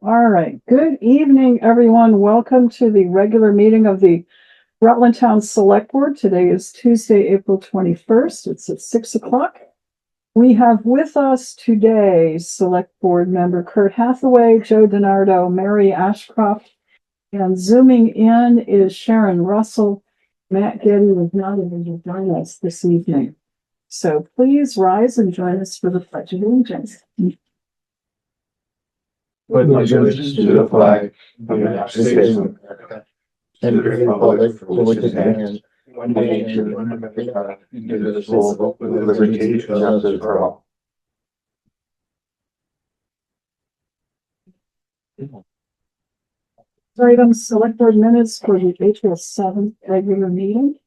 All right. Good evening, everyone. Welcome to the regular meeting of the Rutland Town Select Board. Today is Tuesday, April 21st. It's at 6 o'clock. We have with us today Select Board member Kurt Hathaway, Joe Denardo, Mary Ashcroft, and zooming in is Sharon Russell. Matt Getty was not able to join us this evening. So please rise and join us for the Pledge of Allegiance. With allegiance to the flag of the United States of America and the republic for which it stands, one nation under God, indivisible, with liberty and justice for all. Item select board minutes for the April 7th regular meeting.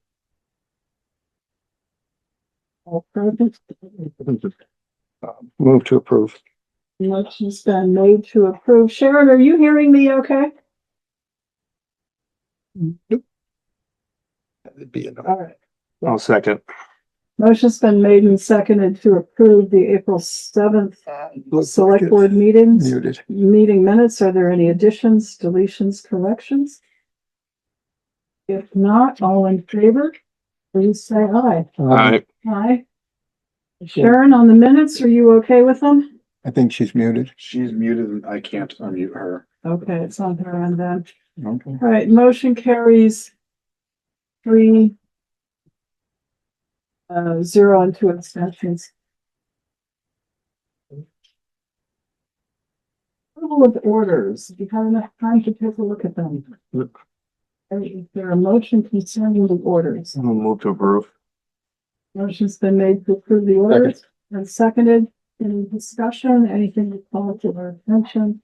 All present. Move to approve. Motion's been made to approve. Sharon, are you hearing me okay? That'd be enough. All right. I'll second. Motion's been made and seconded to approve the April 7th select board meeting minutes. Are there any additions, deletions, corrections? If not, all in favor, please say aye. Aye. Aye. Sharon, on the minutes, are you okay with them? I think she's muted. She's muted and I can't unmute her. Okay, it's on her end then. Okay. All right, motion carries 3-0 and 2 abstentions. Approval of orders. Do you have enough time to take a look at them? Is there a motion concerning the orders? I'll move to approve. Motion's been made to approve the orders and seconded. Any discussion, anything to call to our attention?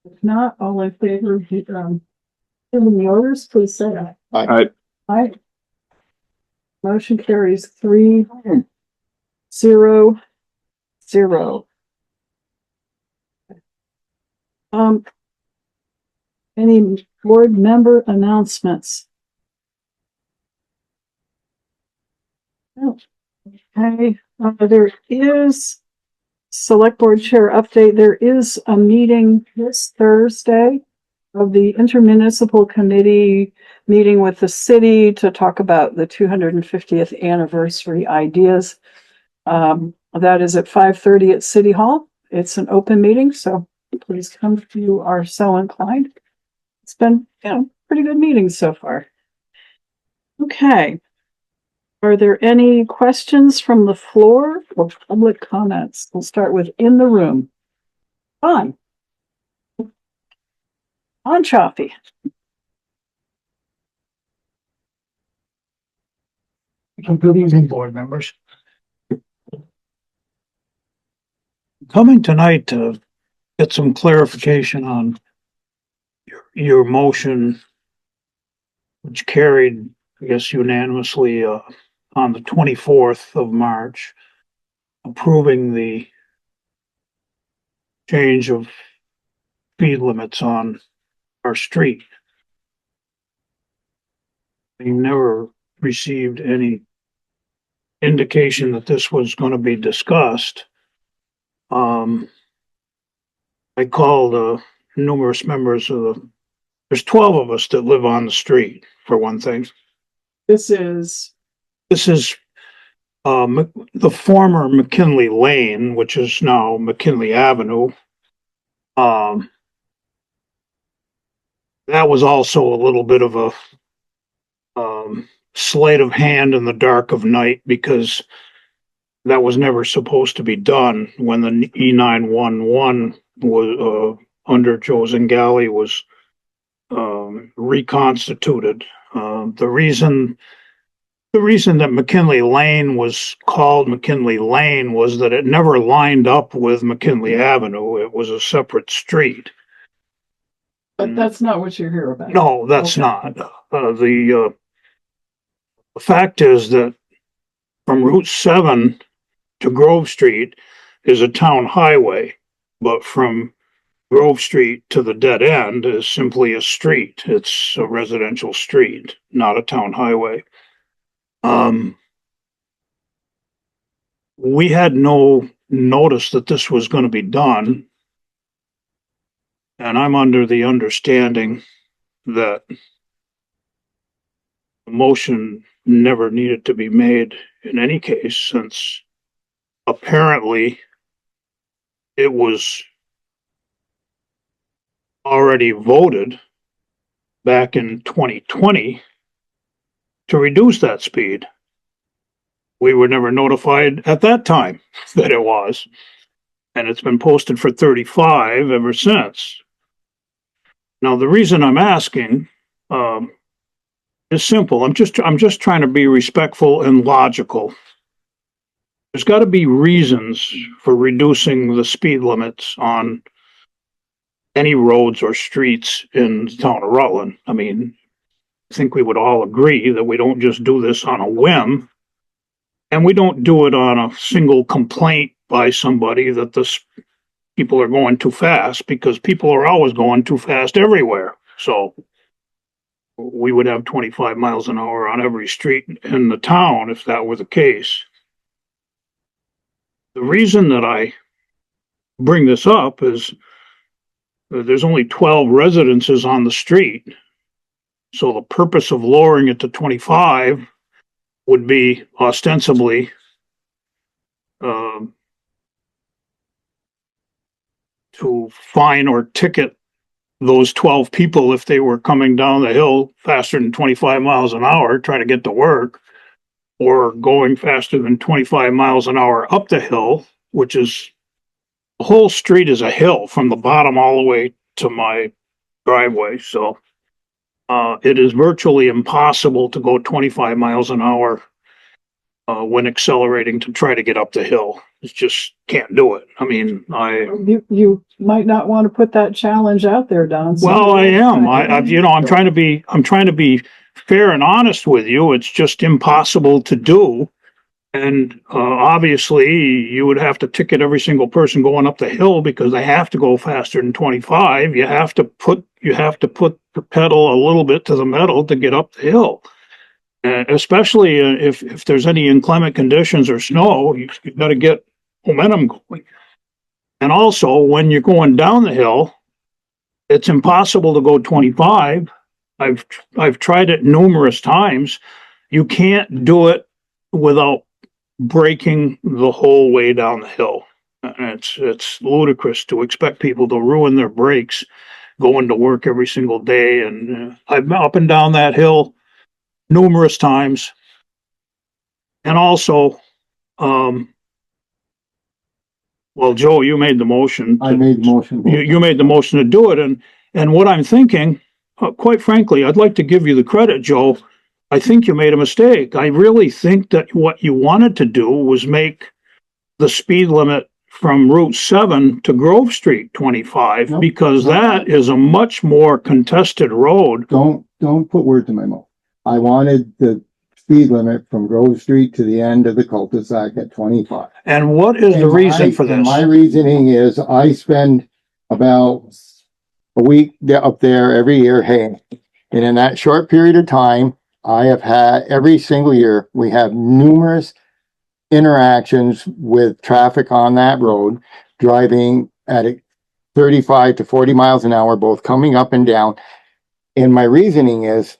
If not, all in favor of giving the orders, please say aye. Aye. Aye. Motion carries 3-0-0. Any board member announcements? No. Okay, there is select board chair update. There is a meeting this Thursday of the intermunicipal committee meeting with the city to talk about the 250th anniversary ideas. That is at 5:30 at City Hall. It's an open meeting, so please come if you are so inclined. It's been, pretty good meeting so far. Okay. Are there any questions from the floor or public comments? We'll start with in the room. On Chioffi. Good evening, board members. Coming tonight to get some clarification on your motion, which carried, I guess, unanimously on the 24th of March, approving the change of speed limits on our street. We never received any indication that this was going to be discussed. I called numerous members of there's 12 of us that live on the street, for one thing. This is the former McKinley Lane, which is now McKinley Avenue. That was also a little bit of a sleight of hand in the dark of night, because that was never supposed to be done when the E911 was under Joe Zingali was reconstituted. The reason that McKinley Lane was called McKinley Lane was that it never lined up with McKinley Avenue. It was a separate street. But that's not what you're here about. No, that's Okay. not. The fact is that from Route 7 to Grove Street is a town highway, but from Grove Street to the dead end is simply a street. It's a residential street, not a town highway. We had no notice that this was going to be done. And I'm under the understanding that the motion never needed to be made in any case, since apparently it was already voted back in 2020 to reduce that speed. We were never notified at that time that it was, and it's been posted for 35 ever since. Now, the reason I'm asking is simple. I'm just trying to be respectful and logical. There's got to be reasons for reducing the speed limits on any roads or streets in the town of Rutland. I mean, I think we would all agree that we don't just do this on a whim, and we don't do it on a single complaint by somebody that the people are going too fast, because people are always going too fast everywhere. So we would have 25 miles an hour on every street in the town if that were the case. The reason that I bring this up is there's only 12 residences on the street. So the purpose of lowering it to 25 would be ostensibly to fine or ticket those 12 people if they were coming down the hill faster than 25 miles an hour trying to get to work, or going faster than 25 miles an hour up the hill, which is, the whole street is a hill from the bottom all the way to my driveway. So it is virtually impossible to go 25 miles an hour when accelerating to try to get up the hill. It just can't do it. I mean, You might not want to put that challenge out there, Don. well, I am. I'm trying to be fair and honest with you. It's just impossible to do. And obviously, you would have to ticket every single person going up the hill because they have to go faster than 25. You have to put the pedal a little bit to the metal to get up the hill. Especially if there's any inclement conditions or snow, you've got to get momentum going. And also, when you're going down the hill, it's impossible to go 25. I've tried it numerous times. You can't do it without braking the whole way down the hill. And it's ludicrous to expect people to ruin their brakes going to work every single day. And I've been up and down that hill numerous times. And also, well, Joe, you made the motion. I made the motion. You made the motion to do it. And what I'm thinking, quite frankly, I'd like to give you the credit, Joe. I think you made a mistake. I really think that what you wanted to do was make the speed limit from Route 7 to Grove Street 25, Nope. because that is a much more contested road. Don't put words in my mouth. I wanted the speed limit from Grove Street to the end of the cul-de-sac at 25. And what is the reason for And this? my reasoning is I spend about a week up there every year haying. And in that short period of time, I have had, every single year, we have numerous interactions with traffic on that road, driving at 35 to 40 miles an hour, both coming up and down. And my reasoning is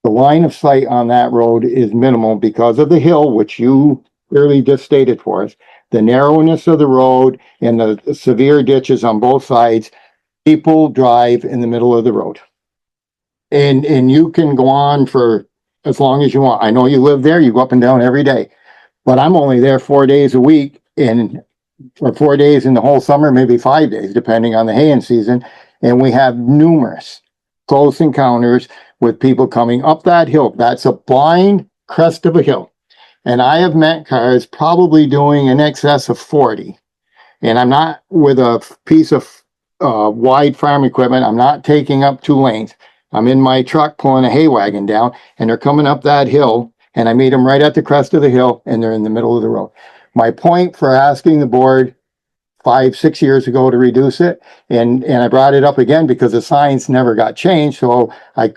the line of sight on that road is minimal because of the hill, which you clearly just stated for us, the narrowness of the road and the severe ditches on both sides. People drive in the middle of the road. And you can go on for as long as you want. I know you live there, you go up and down every day, but I'm only there 4 days a week, or 4 days in the whole summer, maybe 5 days, depending on the haying season. And we have numerous close encounters with people coming up that hill. That's a blind crest of a hill. And I have met cars probably doing in excess of 40. And I'm not with a piece of wide farm equipment. I'm not taking up 2 lanes. I'm in my truck pulling a hay wagon down, and they're coming up that hill, and I meet them right at the crest of the hill, and they're in the middle of the road. My point for asking the board 5-6 years ago to reduce it, and I brought it up again because the signs never got changed, so I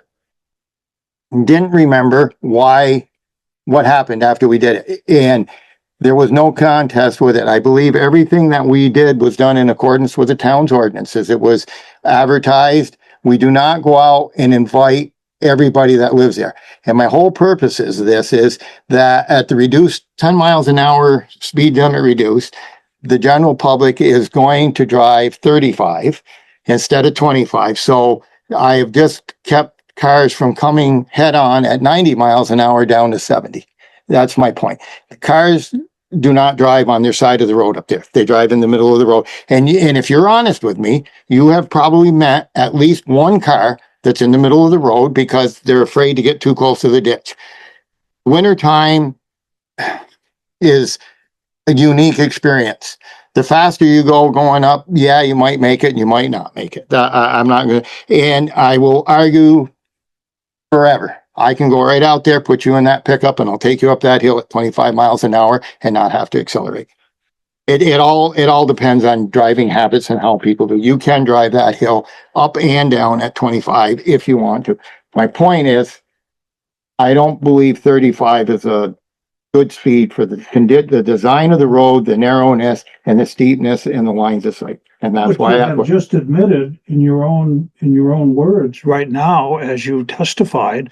didn't remember what happened after we did it. And There was no contest with it. I believe everything that we did was done in accordance with the town's ordinances. It was advertised. We do not go out and invite everybody that lives there. And my whole purpose is this is that at the reduced 10 miles an hour speed limit reduced, the general public is going to drive 35 instead of 25. So I have just kept cars from coming head on at 90 miles an hour down to 70. That's my point. The cars do not drive on their side of the road up there. They drive in the middle of the road. And if you're honest with me, you have probably met at least one car that's in the middle of the road because they're afraid to get too close to the ditch. Wintertime is a unique experience. The faster you go going up, yeah, you might make it and you might not make it. I'm not going to, and I will argue forever. I can go right out there, put you in that pickup, and I'll take you up that hill at 25 miles an hour and not have to accelerate. It all depends on driving habits and how people do. You can drive that hill up and down at 25 if you want to. My point is, I don't believe 35 is a good speed for the design of the road, the narrowness and the steepness and the lines of sight. And that's But why you have just admitted in your own words right now, as you testified,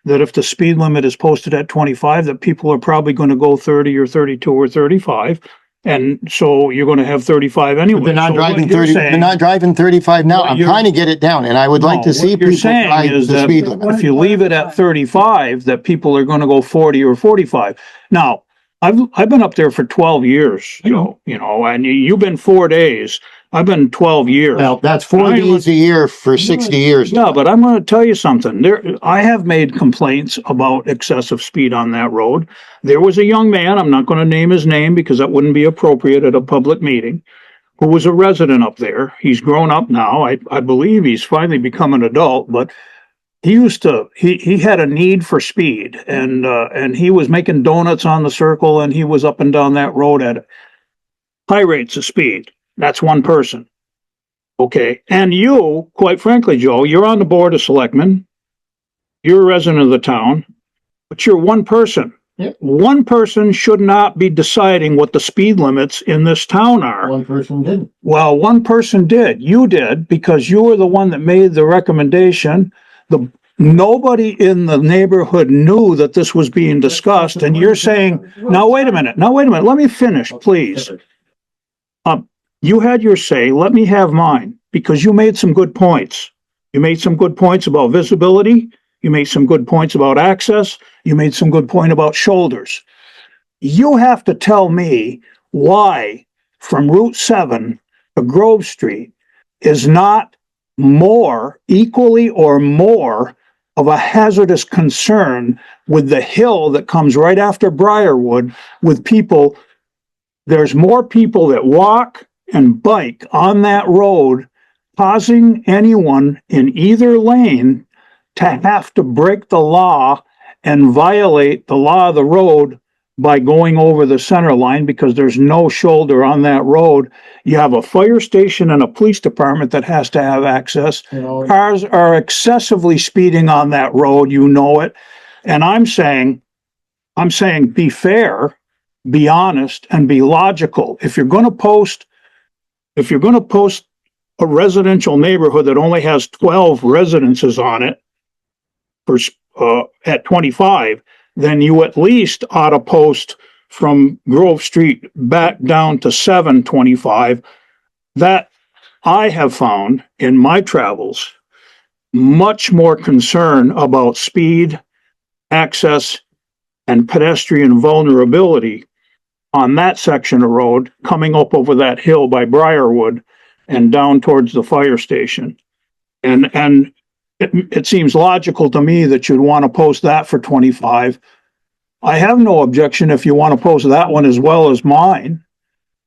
that if the speed limit is posted at 25, that people are probably going to go 30 or 32 or 35. And so you're going to have 35 anyway. They're not So driving what you're 30. saying- They're not driving 35 now. What I'm you're- trying to get it down, and I would like No, to see what you're people saying drive is the that speed limit. if you leave it at 35, that people are going to go 40 or 45. Now, I've been up there for 12 years, you know, and you've been 4 days. I've been 12 years. Well, that's 4 I days a year for 60 years. Yeah, but I'm going to tell you something. I have made complaints about excessive speed on that road. There was a young man, I'm not going to name his name because that wouldn't be appropriate at a public meeting, who was a resident up there. He's grown up now. I believe he's finally become an adult, but he had a need for speed and he was making donuts on the circle and he was up and down that road at high rates of speed. That's one person. Okay. And you, quite frankly, Joe, you're on the board of selectmen. You're a resident of the town, but you're one person. Yep. One person should not be deciding what the speed limits in this town are. One person didn't. Well, one person did. You did, because you were the one that made the recommendation. Nobody in the neighborhood knew that this was being discussed, and you're saying, now wait a minute, let me finish, please. You had your say, let me have mine, because you made some good points. You made some good points about visibility. You made some good points about access. You made some good point about shoulders. You have to tell me why from Route 7 to Grove Street is not more, equally or more, of a hazardous concern with the hill that comes right after Briarwood with people. There's more people that walk and bike on that road, causing anyone in either lane to have to break the law and violate the law of the road by going over the center line because there's no shoulder on that road. You have a fire station and a police department that has to have access. Cars are excessively speeding on that road, you know it. And I'm saying be fair, be honest, and be logical. If you're going to post a residential neighborhood that only has 12 residences on it at 25, then you at least ought to post from Grove Street back down to 725. That I have found in my travels much more concern about speed, access, and pedestrian vulnerability on that section of road coming up over that hill by Briarwood and down towards the fire station. And it seems logical to me that you'd want to post that for 25. I have no objection if you want to post that one as well as mine,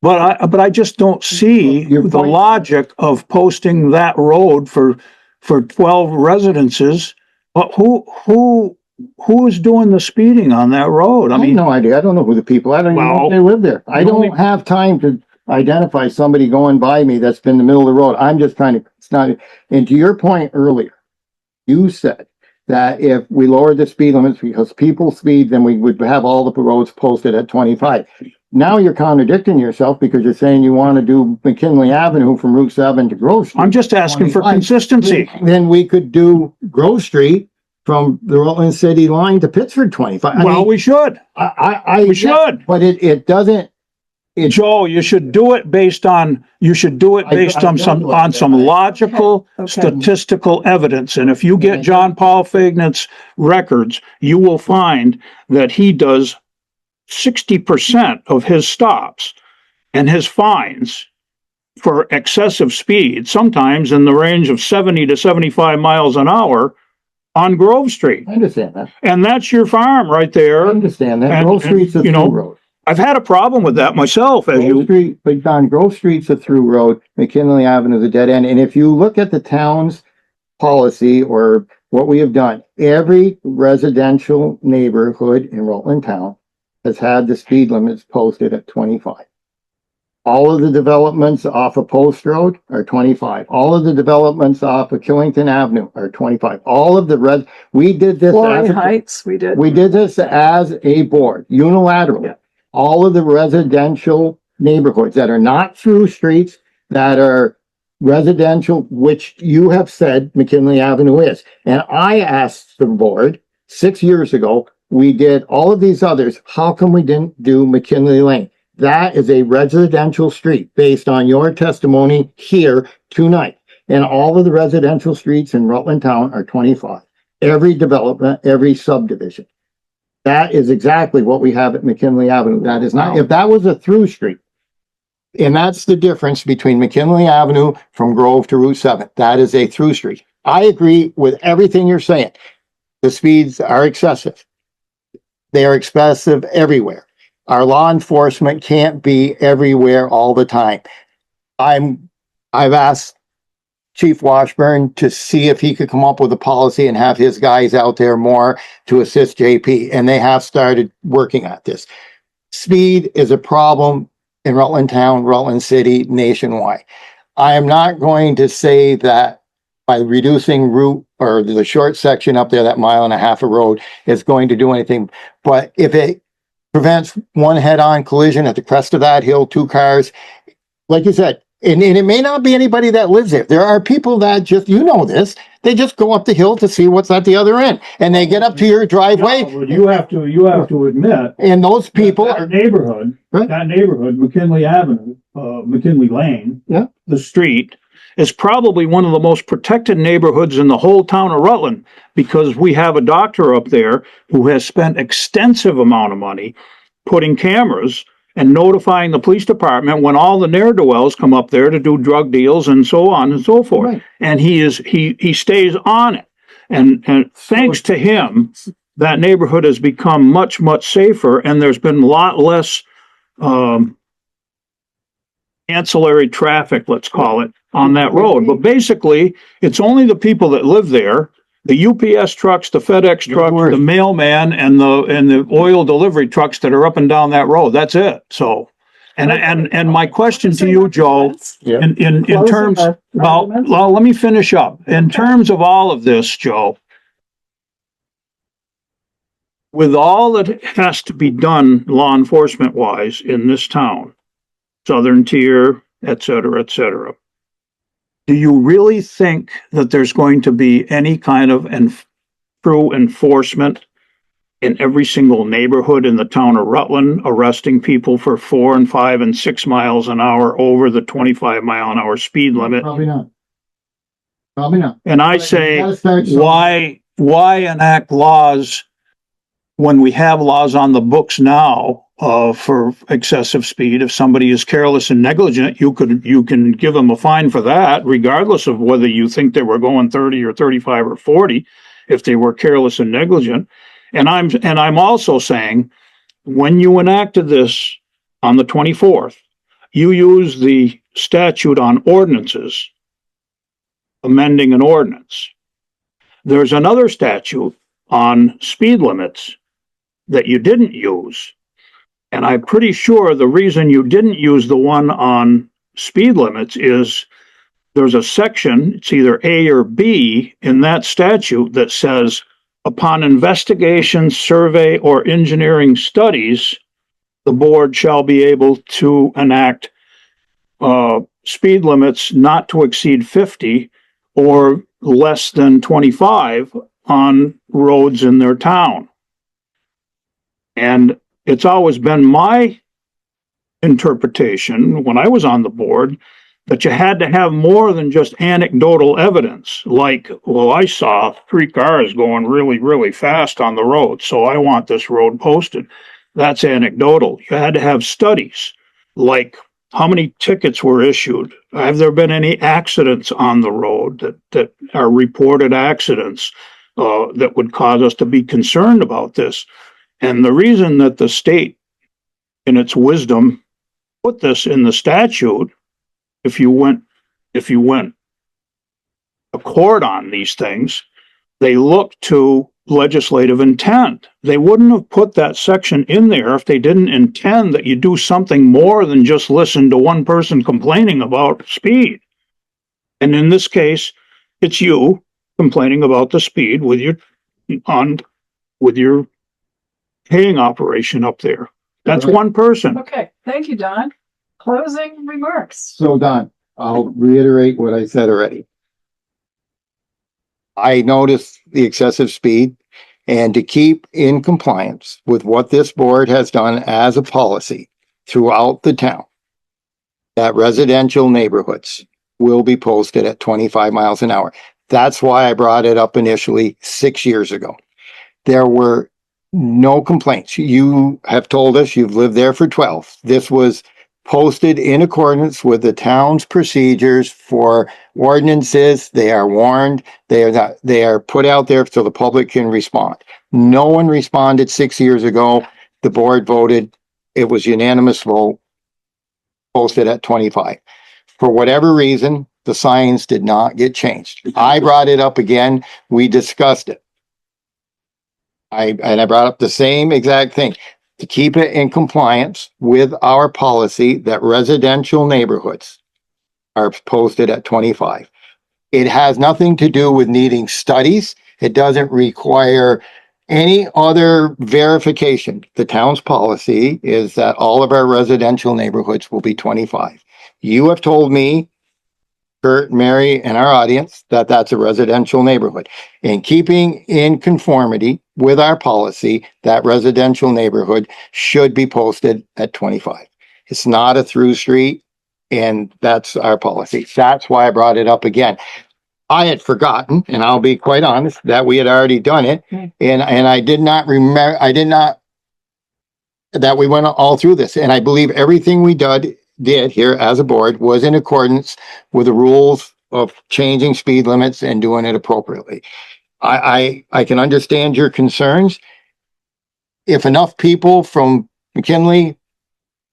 but I just don't see the logic of posting that road for 12 residences. But who is doing the speeding on that road? I have no idea. I don't know who the people, I don't even know if they live there. I don't have time to identify somebody going by me that's been in the middle of the road. I'm just trying to, it's not, and to your point earlier, you said that if we lowered the speed limits because people speed, then we would have all the roads posted at 25. now you're contradicting yourself because you're saying you want to do McKinley Avenue from Route 7 to Grove Street. I'm just asking for 25. consistency. Then we could do Grove Street from the Rutland City line to Pittsford 25. Well, we should. We should. But it doesn't. Joe, you should do it based on some logical, Okay. statistical evidence. And if you get John Paul Faignant's records, you will find that he does 60% of his stops and his fines for excessive speed, sometimes in the range of 70 to 75 miles an hour on Grove Street. I understand that. And that's your farm right I there. understand that. And- Grove Street's a you through know, road. I've had a problem with that myself, as Grove you, Street, but Don, Grove Street's a through road. McKinley Avenue is a dead end. And if you look at the town's policy or what we have done, every residential neighborhood in Rutland Town has had the speed limits posted at 25. All of the developments off of Post Road are 25. All of the developments off of Killington Avenue are 25. All of the we did this Floyd as a, Heights, we did. we did this as a board, unilaterally. Yeah. All of the residential neighborhoods that are not through streets, that are residential, which you have said McKinley Avenue is. And I asked the board 6 years ago, we did all of these others. How come we didn't do McKinley Lane? That is a residential street based on your testimony here tonight. And all of the residential streets in Rutland Town are 25. Every development, every subdivision. That is exactly what we have at McKinley Avenue. That is not, if that was a through street. And that's the difference between McKinley Avenue from Grove to Route 7. That is a through street. I agree with everything you're saying. The speeds are excessive. They are excessive everywhere. Our law enforcement can't be everywhere all the time. I've asked Chief Washburn to see if he could come up with a policy and have his guys out there more to assist JP, and they have started working at this. Speed is a problem in Rutland Town, Rutland City, nationwide. I am not going to say that by reducing route or the short section up there, that mile and a half of road, is going to do anything. But if it prevents one head-on collision at the crest of that hill, two cars, like you said, and it may not be anybody that lives there. There are people that just, you know this, they just go up the hill to see what's at the other end. And they get up to your driveway. No, but you have to admit, And those people that are, neighborhood, Right. that neighborhood, McKinley Avenue, McKinley Lane. Yeah. The street is probably one of the most protected neighborhoods in the whole town of Rutland, because we have a doctor up there who has spent extensive amount of money putting cameras and notifying the police department when all the ne'er-do-wells come up there to do drug deals and so on and so forth. Right. And he stays on it. And thanks to him, that neighborhood has become much, much safer, and there's been a lot less ancillary traffic, let's call it, on that road. But basically, it's only the people that live there, the UPS trucks, the FedEx trucks, the mailman, and the oil delivery trucks that are up and down that road. That's it. So, and my question to you, Joe, Yeah. in Closing terms, the well, arguments? let me finish up. In terms of all of this, Joe, with all that has to be done law enforcement wise in this town, Southern Tier, et cetera, do you really think that there's going to be any kind of true enforcement in every single neighborhood in the town of Rutland, arresting people for 4 and 5 and 6 miles an hour over the 25-mile-an-hour speed limit? Probably not. Probably not. And I You say, gotta start somewhere. why enact laws when we have laws on the books now for excessive speed? If somebody is careless and negligent, you can give them a fine for that, regardless of whether you think they were going 30 or 35 or 40, if they were careless and negligent. And I'm also saying, when you enacted this on the 24th, you used the statute on ordinances, amending an ordinance. There's another statute on speed limits that you didn't use. And I'm pretty sure the reason you didn't use the one on speed limits is there's a section, it's either A or B in that statute, that says, upon investigation, survey, or engineering studies, the board shall be able to enact speed limits not to exceed 50 or less than 25 on roads in their town. And it's always been my interpretation when I was on the board that you had to have more than just anecdotal evidence, like, well, I saw 3 cars going really, really fast on the road, so I want this road posted. That's anecdotal. You had to have studies, like how many tickets were issued? Have there been any accidents on the road that are reported accidents that would cause us to be concerned about this? And the reason that the state, in its wisdom, put this in the statute, if you went a court on these things, they look to legislative intent. They wouldn't have put that section in there if they didn't intend that you do something more than just listen to one person complaining about speed. And in this case, it's you complaining about the speed with your haying operation up there. That's one person. Okay, thank you, Don. Closing remarks. So Don, I'll reiterate what I said already. I noticed the excessive speed, and to keep in compliance with what this board has done as a policy throughout the town, that residential neighborhoods will be posted at 25 miles an hour. That's why I brought it up initially 6 years ago. There were no complaints. You have told us you've lived there for 12. This was posted in accordance with the town's procedures for ordinances. They are warned. They are put out there so the public can respond. No one responded 6 years ago. The board voted. It was unanimous vote, posted at 25. For whatever reason, the signs did not get changed. I brought it up again. We discussed it. I brought up the same exact thing. To keep it in compliance with our policy that residential neighborhoods are posted at 25. It has nothing to do with needing studies. It doesn't require any other verification. The town's policy is that all of our residential neighborhoods will be 25. You have told me, Kurt, Mary, and our audience that that's a residential neighborhood. In keeping in conformity with our policy, that residential neighborhood should be posted at 25. It's not a through street, and that's our policy. That's why I brought it up again. I had forgotten, and I'll be quite honest, that we had already done it, and I did not remember, that we went all through this, and I believe everything we did here as a board was in accordance with the rules of changing speed limits and doing it appropriately. I can understand your concerns. If enough people from McKinley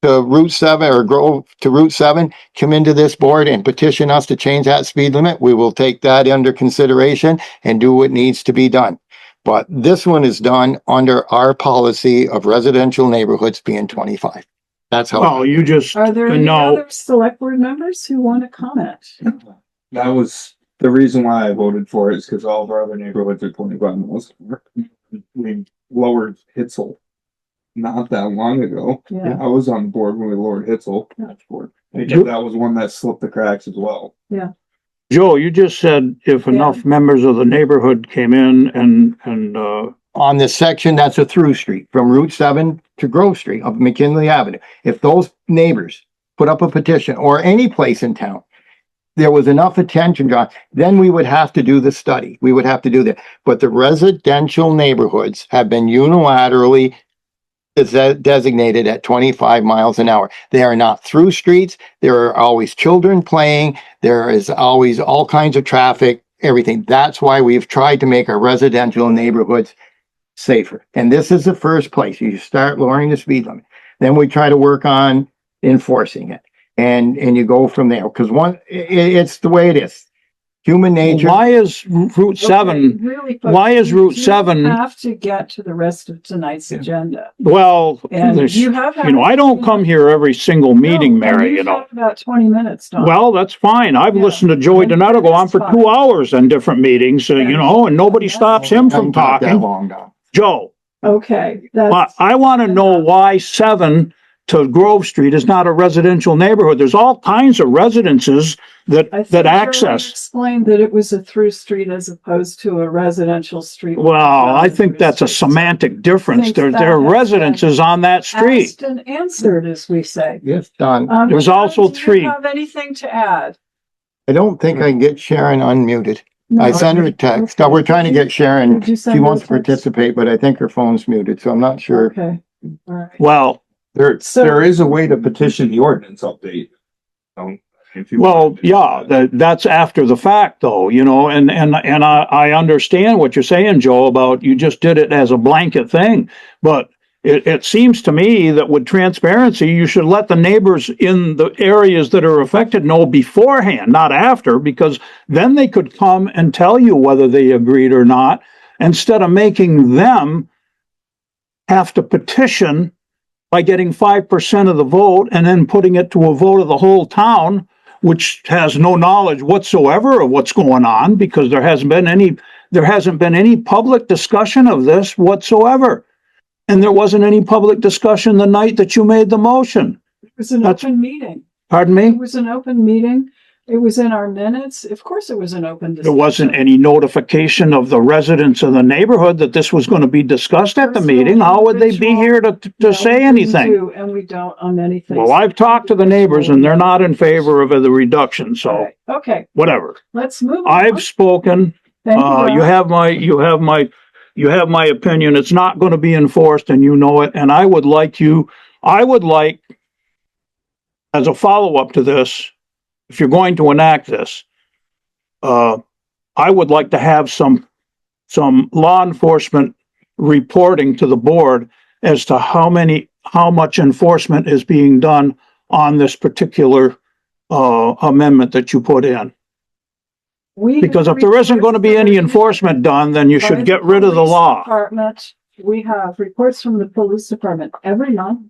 to Route 7 or Grove to Route 7 come into this board and petition us to change that speed limit, we will take that under consideration and do what needs to be done. But this one is done under our policy of residential neighborhoods being 25. That's how. Well, you just, Are there any no, other select board members who want to comment? That was the reason why I voted for it, is because all of our other neighborhoods are 25 miles. We lowered Hitzel not that long ago. Yeah. I was on the board when we lowered Hitzel. Yeah. That was one that slipped the cracks as well. Yeah. Joe, you just said if enough members of the neighborhood came in and On this section, that's a through street from Route 7 to Grove Street up McKinley Avenue. If those neighbors put up a petition or any place in town, there was enough attention drawn, then we would have to do the study. We would have to do that. But the residential neighborhoods have been unilaterally designated at 25 miles an hour. They are not through streets. There are always children playing. There is always all kinds of traffic, everything. That's why we've tried to make our residential neighborhoods safer. And this is the first place. You start lowering the speed limit. Then we try to work on enforcing it. And you go from there. Because it's the way it is. Human nature. why is Route 7? Really, Why is Route 7? Have to get to the rest of tonight's agenda. Well, And there's, you have. I don't come here every single meeting, Mary, You've had about 20 minutes, Don. Well, that's fine. I've Yeah. listened to Joey Denardo go on for That's 2 hours on different meetings, and nobody stops him from Doesn't talk that talking. long, Don. Joe, Okay, but that's, I want to know why 7 to Grove Street is not a residential neighborhood. There's all kinds of residences I that think Jerry access. explained that it was a through street as opposed to a residential street. Well, I think that's a semantic difference. Think There that are has residences on that street. Asked and answered, as we say. Yes, Don. There's Don, also do you 3. have anything to add? I don't think I can get Sharon unmuted. No. I sent her a text. Okay. We're trying to get Sharon. Did you send She her a wants to text? participate, but I think her phone's muted, so I'm not sure. Okay, all right. Well, So- There is a way to petition the ordinance update. If you well, want to do yeah, that. that's after the fact though, you know, and I understand what you're saying, Joe, about you just did it as a blanket thing. But it seems to me that with transparency, you should let the neighbors in the areas that are affected know beforehand, not after, because then they could come and tell you whether they agreed or not, instead of making them have to petition by getting 5% of the vote and then putting it to a vote of the whole town, which has no knowledge whatsoever of what's going on, because there hasn't been any public discussion of this whatsoever. And there wasn't any public discussion the night that you made the motion. It was an That's- open meeting. Pardon It me? was an open meeting. It was in our minutes. Of course, it was an open There discussion. wasn't any notification of the residents of the neighborhood that this was going to be discussed at the meeting. How would they be here to No, we say didn't anything? do, and we don't on anything. Well, I've talked to the neighbors and they're not in favor of the reduction, so Okay, whatever. let's move on. I've spoken. Thank you, You Rob. have my opinion. It's not going to be enforced and you know it. And I would like, as a follow-up to this, if you're going to enact this, I would like to have some law enforcement reporting to the board as to how much enforcement is being done on this particular amendment that you put in. Because if there isn't going to be any enforcement done, then you should get rid of the law. Department, we have reports from the police department every month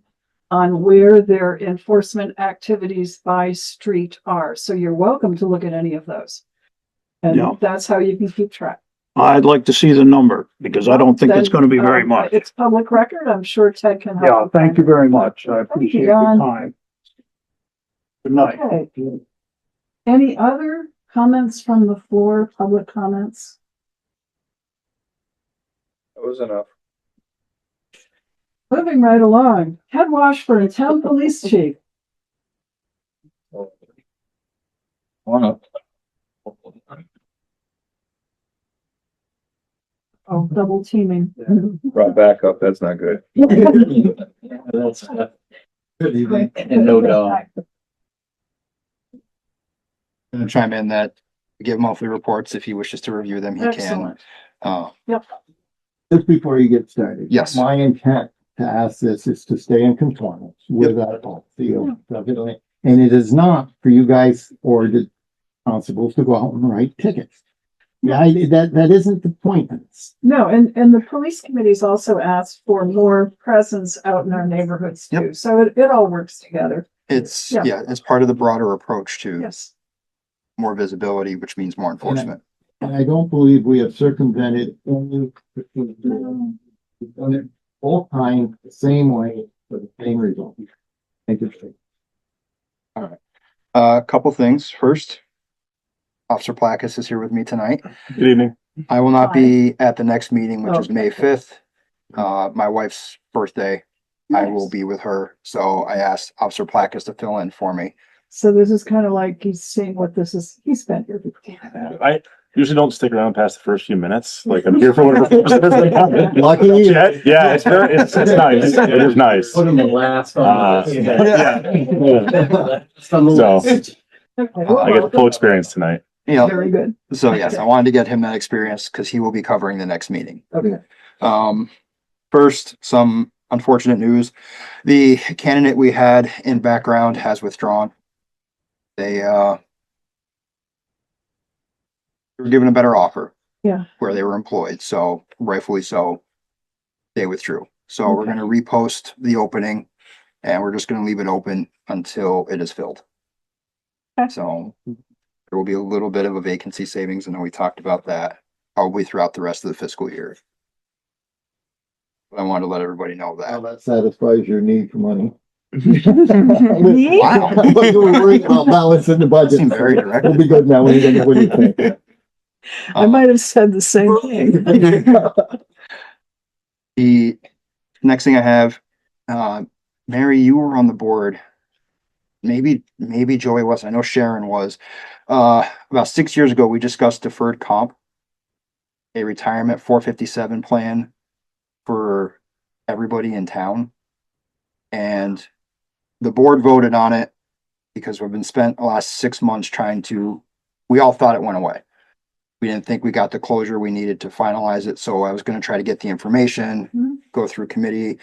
on where their enforcement activities by street are. So you're welcome to look at any of those. And Yeah. that's how you can keep track. I'd like to see the number because I don't think it's going to be very Then, much. It's public record. I'm sure Ted can help. Yeah, with thank that. you very much. I appreciate your John. time. Good night. Okay. Any other comments from the floor, public comments? That was enough. Moving right along, Ted Washburn, Town Police Chief. Oh, double teaming. Brought back up, that's not good. That's good evening. And no doubt. Gonna chime in that we give monthly reports. If he wishes to review them, he can. Excellent. Just before you get started. Yes. My intent to ask this is to stay in conformance with our policy of and it is not for you guys or the constables to go out and write tickets. Yeah, that isn't the point of this. No, and the police committees also asked for more presence out in our neighborhoods too. Yep. So it all works together. It's, Yeah. yeah, it's part of the broader approach to Yes. more visibility, which means more enforcement. And I don't believe we have circumvented any. We've done it both times the same way for the same result. Thank you. A couple things. First, Officer Placus is here with me tonight. Good evening. I will not be at the next meeting, which is May Okay. 5th. My wife's birthday. I will Nice. be with her. So I asked Officer Placus to fill in for me. So this is kind of like he's seeing what this is. He spent here. I usually don't stick around past the first few minutes. Like I'm here for whatever. Lucky you. Yeah, it's nice. It is nice. Put him the last. So Okay, I get the full experience tonight. You know, Very good. so yes, I wanted to get him that experience because he will be covering the next meeting. Okay. First, some unfortunate news. The candidate we had in background has withdrawn. They were given a better offer. Yeah. Where they were employed, so rightfully so, they withdrew. So we're Okay. gonna repost the opening and we're just gonna leave it open until it is filled. Okay. So there will be a little bit of a vacancy savings, and then we talked about that probably throughout the rest of the fiscal year. But I wanted to let everybody know How that. that satisfies your need for money. Wow. I thought you were worried about balancing the That seemed budget. very direct. We'll be good now. What do you think? I might have said the same thing. The next thing I have, Mary, you were on the board. Maybe Joey was. I know Sharon was. About 6 years ago, we discussed deferred comp, a retirement 457 plan for everybody in town. And the board voted on it because we've been spent the last 6 months we all thought it went away. We didn't think we got the closure we needed to finalize it. So I was going to try to get the information, go through committee,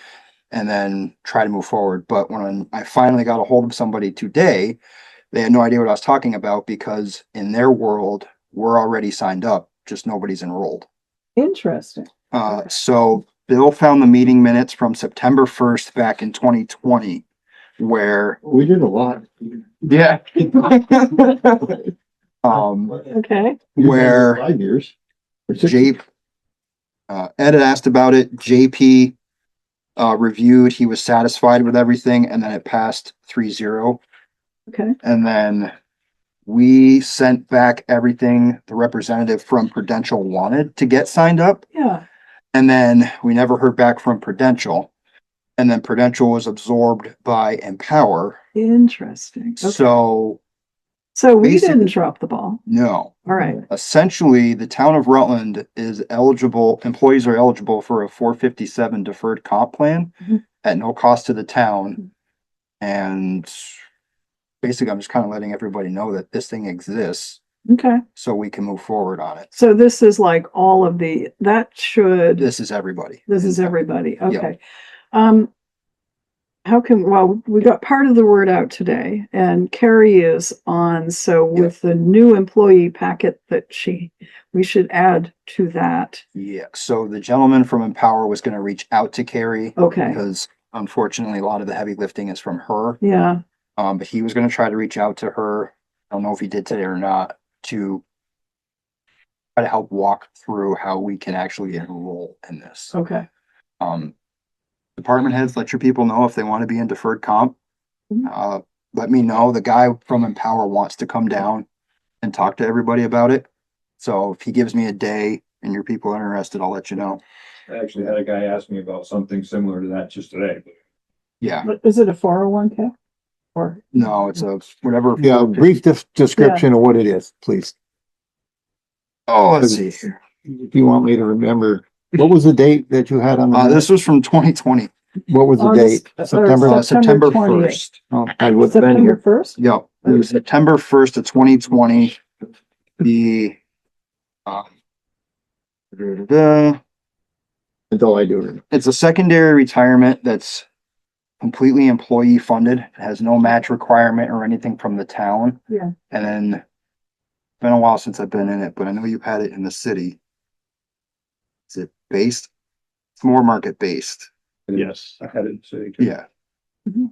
and then try to move forward. But when I finally got a hold of somebody today, they had no idea what I was talking about because in their world, we're already signed up, just nobody's enrolled. Interesting. So Bill found the meeting minutes from September 1st back in 2020, where, We did a lot. yeah. Okay. Where 5 years. Or 6 Ed had asked about it. JP reviewed, he was satisfied with everything, and then it passed 3-0. Okay. And then we sent back everything the representative from Prudential wanted to get signed up. Yeah. And then we never heard back from Prudential. And then Prudential was absorbed by Empower. Interesting. Okay. So we basically- didn't drop the ball. no, All right. essentially the town of Rutland is eligible, employees are eligible for a 457 deferred comp plan Mhm. at no cost to the town. And basically, I'm just kind of letting everybody know that this thing exists Okay. so we can move forward on it. So this is like all of This is everybody. this is everybody. Okay. We got part of the word out today and Kari is on. So with the new employee packet we should add to that. Yeah, so the gentleman from Empower was going to reach out to Kari Okay. because unfortunately a lot of the heavy lifting is from her. Yeah. But he was going to try to reach out to her. I don't know if he did today or not, to try to help walk through how we can actually enroll in this. Okay. Department heads, let your people know if they want to be in deferred comp. Mhm. Let me know. The guy from Empower wants to come down and talk to everybody about it. So if he gives me a day and your people are interested, I'll let you know. I actually had a guy ask me about something similar to that just today. Yeah, Is it a 401k? Or no, it's a whatever. Yeah, brief description of what it is, please. Oh, let's see here. If you want me to remember, what was the date that you had on the? This was from 2020, What was the date? September? September 20th. 1st. Oh, I would have been September here. 1st? Yep, it was September 1st of 2020. The, Until I do it. it's a secondary retirement that's completely employee funded. It has no match requirement or anything from the town. Yeah. And then, it's been a while since I've been in it, but I know you've had it in the city. Is it based? It's more market based. Yes, I had it say. Yeah. Mhm.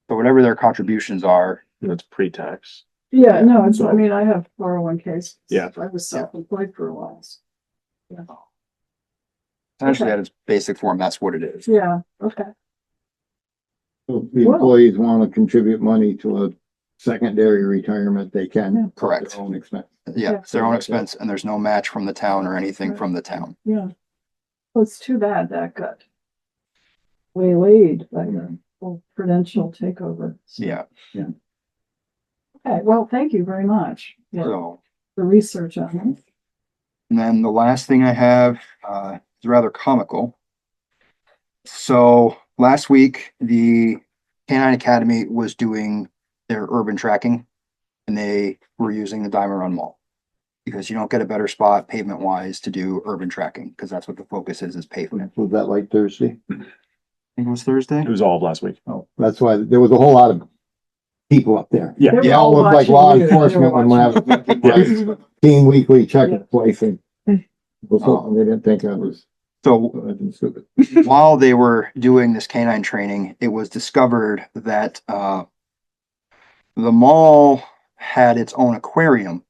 So whatever their contributions are, That's pre-tax. Yeah, no, I have 401ks. Yeah. I was self-employed for a while. So. Yeah. essentially Okay. at its basic form, that's what it is. Yeah. Okay. So if the employees want to contribute money to a secondary retirement, they Yeah. can. Correct. Their own expense. Yeah, Yeah. it's their own expense and there's no match from the town or anything from the town. Yeah. Well, it's too bad that got waylaid by the whole Prudential takeover. So, Yeah, Okay, well, thank you very much for so, the research on it. and then the last thing I have, is rather comical. So last week, the Canine Academy was doing their urban tracking and they were using the Diamond Run Mall. Because you don't get a better spot pavement wise to do urban tracking, because that's what the focus is pavement. Was that like Thursday? I think it was Thursday. It was all of last week. Oh, that's why there was a whole lot of people up there. Yeah. They were They all all looked like watching law you. They were enforcement when I watching. was team weekly checking Yeah. the place and was hoping they didn't think I was So stupid. while they were doing this canine training, it was discovered that the mall had its own aquarium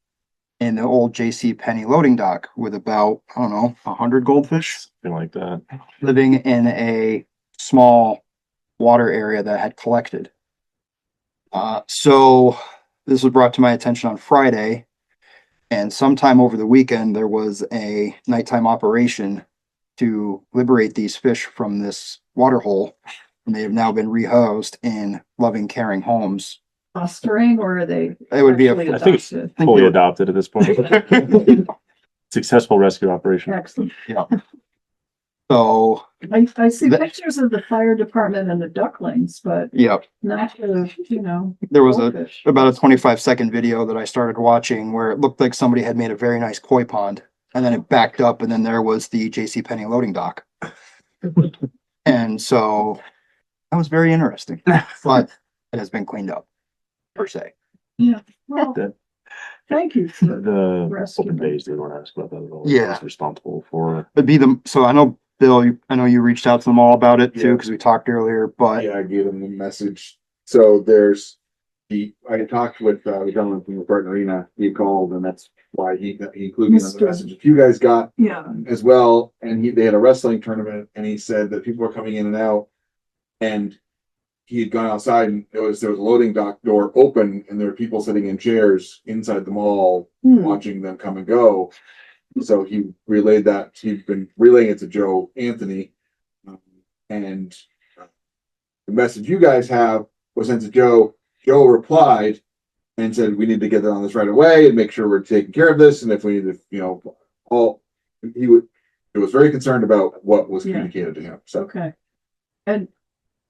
in the old J.C. Penney loading dock with about, I don't know, 100 goldfish Something like that. living in a small water area that had collected. So this was brought to my attention on Friday, and sometime over the weekend, there was a nighttime operation to liberate these fish from this water hole, and they have now been rehoused in loving, caring homes. Fostering, or are they? It would be a, actually I think it's adopted? fully adopted at this point. Successful rescue operation. Excellent. yeah. So, I see That- pictures of the fire department and the ducklings, but yeah, not the, you know. there was goldfish. about a 25-second video that I started watching where it looked like somebody had made a very nice koi pond, and then it backed up, and then there was the JCPenney loading dock. And so that was very interesting, but it has been cleaned up per se. Well, The- thank you for The rescue. open bays, they want to ask about that at all. Yeah. Who's responsible for. It'd be so I know Bill, I know you reached out to them all about it too, Yeah. because we talked earlier, but Yeah, I gave them the message. So there's I had talked with the gentleman from the Barton Arena. He called, and that's why he included me on the Mr. message. If you guys got Yeah, as well, and they had a wrestling tournament, and he said that people were coming in and out, and he had gone outside, and there was a loading dock door open, and there were people sitting in chairs inside the mall watching them come and go. So he relayed that. He'd been relaying it to Joe Anthony, and the message you guys have was sent to Joe. Joe replied and said, "We need to get on this right away and make sure we're taking care of this. And if we need to, he was very concerned about what was Yeah. communicated to him." So okay. And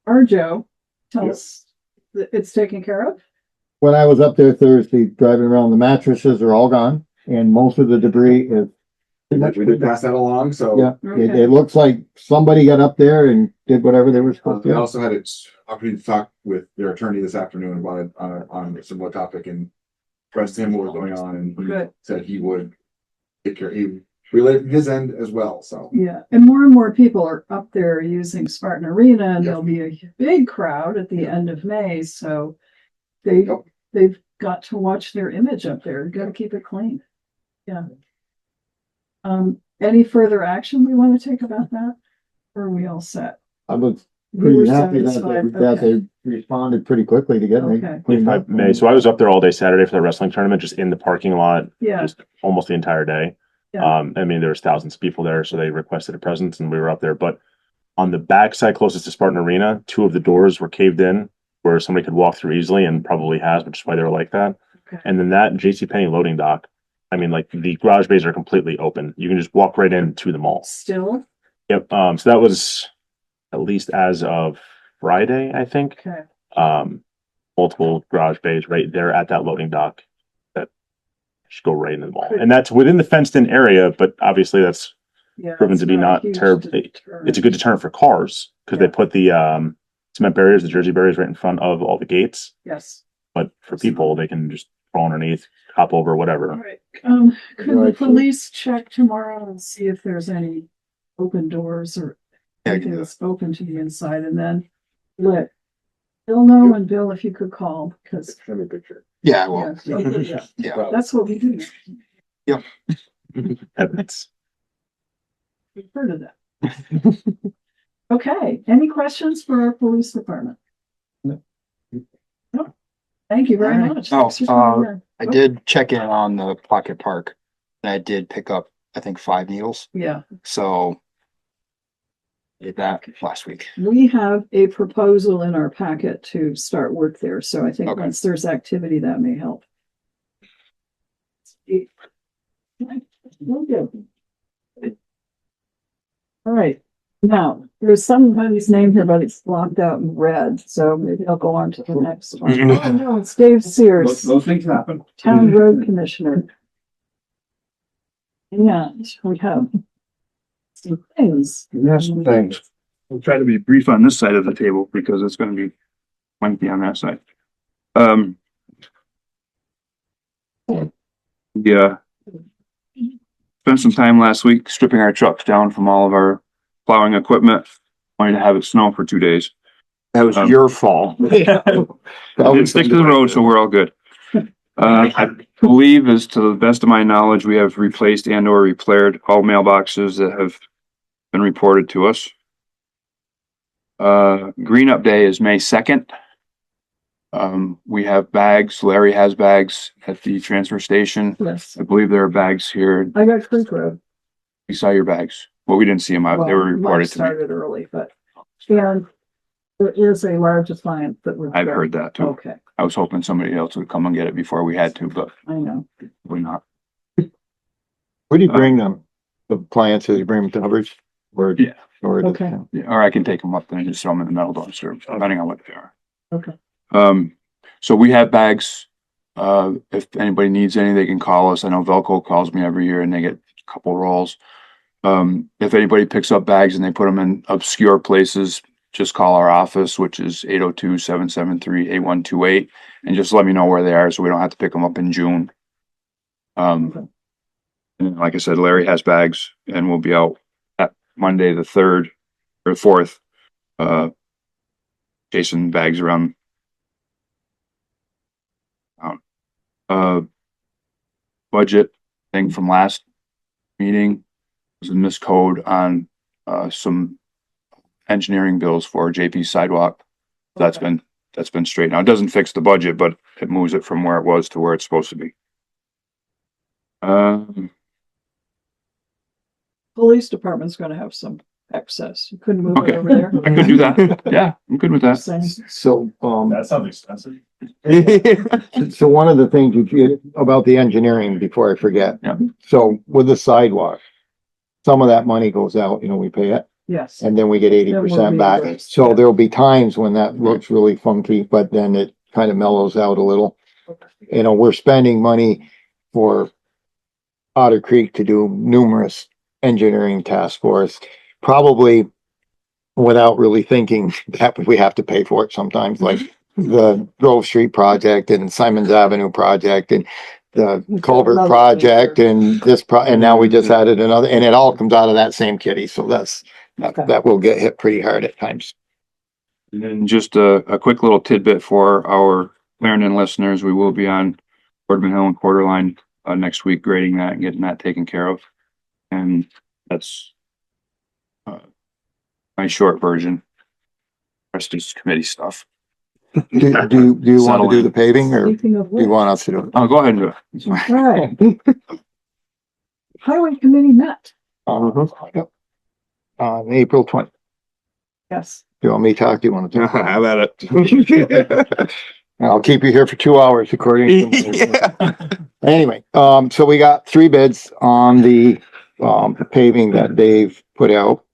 our Joe, tell Yeah. us that it's taken care of? When I was up there Thursday, driving around, the mattresses are all gone and most of the debris is. pretty much we did pass that along. So Yeah, Okay. it looks like somebody got up there and did whatever they were supposed I to. also had an opportunity to talk with their attorney this afternoon about it on a similar topic and pressed him what was going on, and he Good. said he would take care. He relayed from his end as well. So Yeah, and more people are up there using Spartan Arena, and there'll be a big crowd at the end of May, so Yep. they've got to watch their image up there. Gotta keep it clean. Yeah. Any further action we want to take about that? Or are we all set? I was We were pretty happy that satisfied? that Okay. they responded pretty quickly to getting Okay. it cleaned If I up. may, so I was up there all day Saturday for the wrestling tournament, just in the parking lot, Yeah, just almost the entire day. Yeah. I mean, there was thousands of people there, so they requested a presence and we were up there, but on the back side closest to Spartan Arena, 2 of the doors were caved in where somebody could walk through easily, and probably has, which is why they were like that. Okay. And then that JCPenney loading dock, I mean, like the garage bays are completely open. You can just walk right into the mall. still? Yep. So that was at least as of Friday, I think. Okay, Multiple garage bays right there at that loading dock that just go right into the mall. And that's within the fenced in area, but obviously that's yeah. proven it's to be a not huge terrible. deterrent. It's a good deterrent for cars because Yeah. they put the cement barriers, the Jersey barriers right in front of all the gates. Yes. But for people, they can just crawl underneath, hop over, All whatever. right, could the Right, so- police check tomorrow and see if there's any open doors or Yeah, I can anything do that's open to the inside, and then let Bill know, and Bill, if you could call, because, send me a picture. yeah, well, yeah, that's what we do. Evidence. We've heard of that. Okay, any questions for our police department? No. No. Thank you very All right. much. Oh, Thanks for coming in. I did check in on the Pocket Park, and I did pick up, I think, 5 needles. Yeah, So did that last week. we have a proposal in our packet to start work there, so I think Okay. once there's activity, that may help. All right, now, there's somebody's name here, but it's blocked out in red, so maybe I'll go on to the next one. Oh, no, it's Dave Sears, Those things happen. Town Road Commissioner. And we have some things. Yes, thanks. We'll try to be brief on this side of the table because it's gonna be lengthy on that side. Yeah. Spent some time last week stripping our trucks down from all of our plowing equipment, wanting to have it snow for 2 days. That was your fault. Didn't stick to the road, so we're all good. I believe, as to the best of my knowledge, we have replaced and or repaired all mailboxes that have been reported to us. Green Up Day is May 2nd. We have bags. Larry has bags at the transfer station. Yes, I believe there are bags here. I got Creek Road. We saw your bags. Well, we didn't see them out. They were Well, reported life to me. started early, but, and there is a large appliance that was. I've heard that too. Okay, I was hoping somebody else would come and get it before we had to, but I know. we're not. Where do you bring them? The appliances, you bring them to Hubbard's? Or? Yeah. Or? Okay. Yeah, or I can take them up and just throw them in the metal dumpster, depending on what they are. Okay. So we have bags. If anybody needs any, they can call us. I know Velco calls me every year and they get a couple rolls. If anybody picks up bags and they put them in obscure places, just call our office, which is 802-773-8128, and just let me know where they are so we don't have to pick them up in June. And like I said, Larry has bags and we'll be out at Monday, the 3rd or 4th, chasing bags around. Budget thing from last meeting was a miscode on, some engineering bills for JP sidewalk. That's been straightened out. It doesn't fix the budget, but it moves it from where it was to where it's supposed to be. Police department's gonna have some excess. You couldn't move it Okay. over there. I could do that. Yeah, I'm good with that. Same. So, That sounds expensive. so one of the things about the engineering, before I forget. Yeah. So with the sidewalk, some of that money goes out, we pay it, Yes. and then we get 80% back. reimbursed, So yeah. there'll be times when that looks really funky, but then it kind of mellows out a little. We're spending money for Otter Creek to do numerous engineering tasks for us, probably without really thinking that we have to pay for it sometimes, like the Grove Street project and Simon's Avenue project and the culvert project and and now we just added another, and it all comes out of that same kitty. So that will get hit pretty hard at times. And then just a quick little tidbit for our Clarendon listeners. We will be on Boardman Hill and Quarterline next week, grading that and getting that taken care of. And that's my short version. Rest is committee stuff. Do you want to do the paving, or do Speaking of you which, want us to do it? Oh, go ahead and do it. all right. Highway committee met. Yep. On April 20th. Yes. Do you want me to talk? Do you want to talk? How about it? I'll keep you here for 2 hours according to. Anyway, so we got 3 bids on the paving that Dave put out.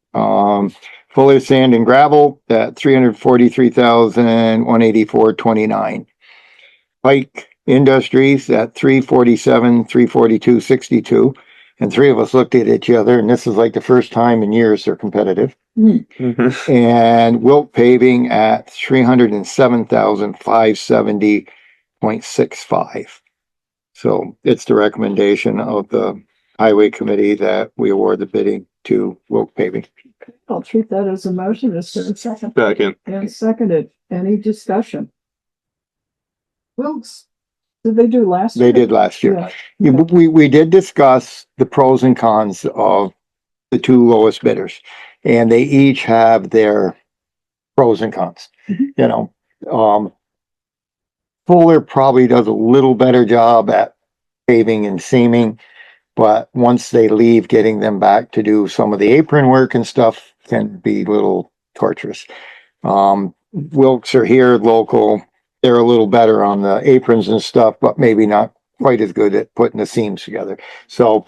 Fuller sand and gravel at $343,184.29. Pike Industries at $347,342.62. And 3 of us looked at each other, and this is like the first time in years they're competitive. And Wilk Paving at $307,570.65. So it's the recommendation of the highway committee that we award the bidding to Wilk Paving. I'll treat that as a motion. Is there a second? Second. And seconded. Any discussion? Wilkes, did they do last? They did last year. Yeah. We did discuss the pros and cons of the 2 lowest bidders, and they each have their pros and cons. Fuller probably does a little better job at paving and seaming, but once they leave, getting them back to do some of the apron work and stuff can be a little torturous. Wilkes are here local. They're a little better on the aprons and stuff, but maybe not quite as good at putting the seams together. So,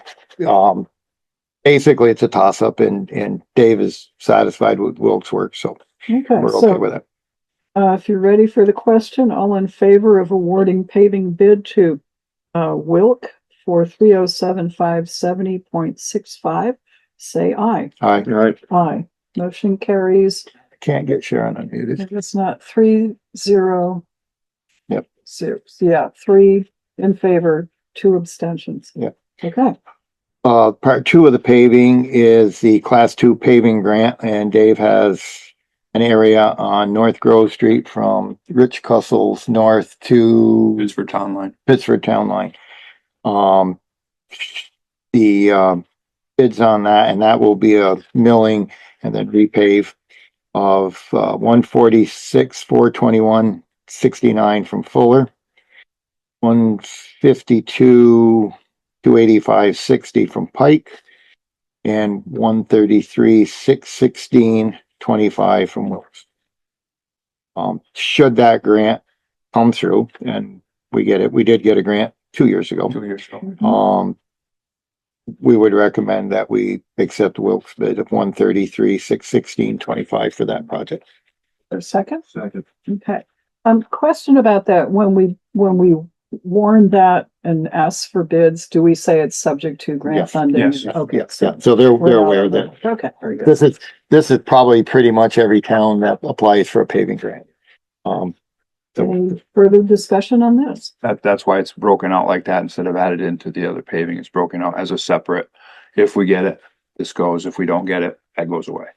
basically it's a toss up, and Dave is satisfied with Wilkes' work. So Okay, we're okay with it. if you're ready for the question, all in favor of awarding paving bid to Wilk for $307,570.65, say aye. All right. Aye. Motion carries. Can't get Sharon unmuted. It's not 3-0. Yep. 6. Yeah, 3 in favor, 2 abstentions. Yep. Okay. Part 2 of the paving is the Class 2 paving grant, and Dave has an area on North Grove Street from Rich Custle's north to Pittsford Town Line. Pittsford Town Line. The bids on that, and that will be a milling and then repave. of 146, 421, 69 from Fuller, 152, 285, 60 from Pike, and 133, 616, 25 from Wilkes. Should that grant come through, and we did get a grant 2 years ago. 2 years ago. We would recommend that we accept Wilkes bid of 133, 616, 25 for that project. For a second? Second. Okay. Question about that. When we warn that and ask for bids, do we say it's subject to grant Yes. funding? Yes. Okay. Yes, yeah, so they're aware of that. Okay, very good. This is probably pretty much every town that applies for a paving grant. So Any further discussion on this? That's why it's broken out like that instead of added into the other paving. It's broken out as a separate. If we get it, this goes. If we don't get it, that goes away.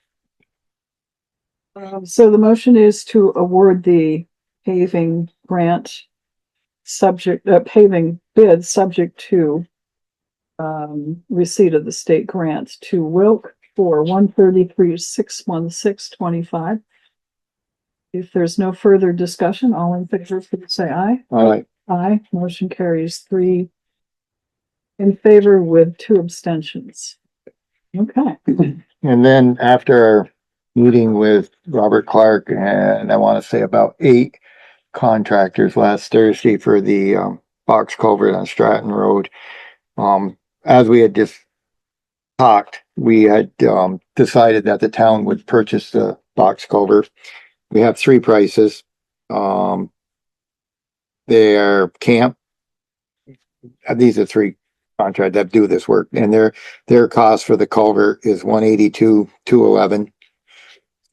So the motion is to award the paving grant paving bid subject to receipt of the state grant to Wilk for 133,616.25. If there's no further discussion, all in favor, please say aye. all right, Aye. Motion carries 3 in favor with 2 abstentions. Okay. and then after our meeting with Robert Clark, and I want to say about 8 contractors last Thursday for the box culvert on Stratton Road. As we had just talked, we had decided that the town would purchase the box culvert. We have 3 prices. They're Camp. These are 3 contractors that do this work, and their cost for the culvert is $182,211.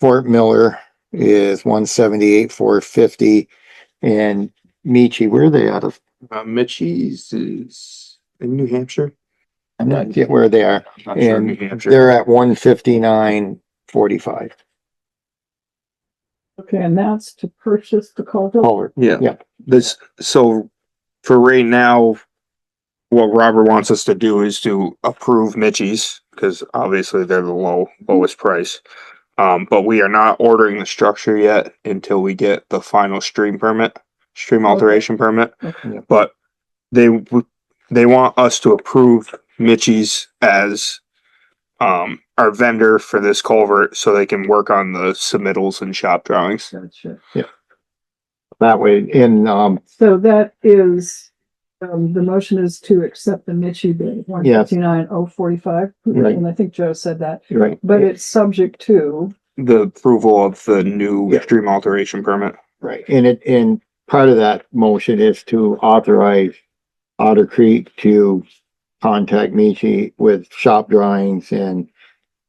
Fort Miller is $178,450, and Michi, where are they out of? Mitchie's is in New Hampshire. I'm not yet where they are, Not sure New and Hampshire. they're at $159.45. Okay, and that's to purchase the culvert? Culvert. Yeah. So for right now, what Robert wants us to do is to approve Mitchie's, because obviously they're the lowest price. But we are not ordering the structure yet until we get the final stream alteration permit. Okay. But they want us to approve Mitchie's as our vendor for this culvert, so they can work on the submittals and shop drawings. Gotcha. That way, So that is, the motion is to accept the Mitchie bid, Yes. 159,045. Right. And I think Joe said that, right, but it's subject to, The approval of the new Yeah. stream alteration permit. right, and part of that motion is to authorize Otter Creek to contact Michi with shop drawings and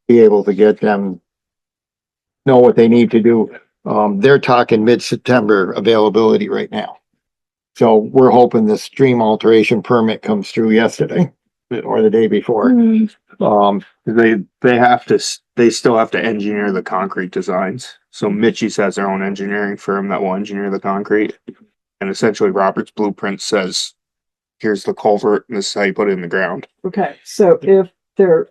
be able to get them know what they need to do. They're talking mid-September availability right now. So we're hoping the stream alteration permit comes through yesterday or the day before. They still have to engineer the concrete designs. So Mitchie's has their own engineering firm that will engineer the concrete. And essentially Robert's blueprint says, here's the culvert and this is how you put it in the ground. okay, so if they're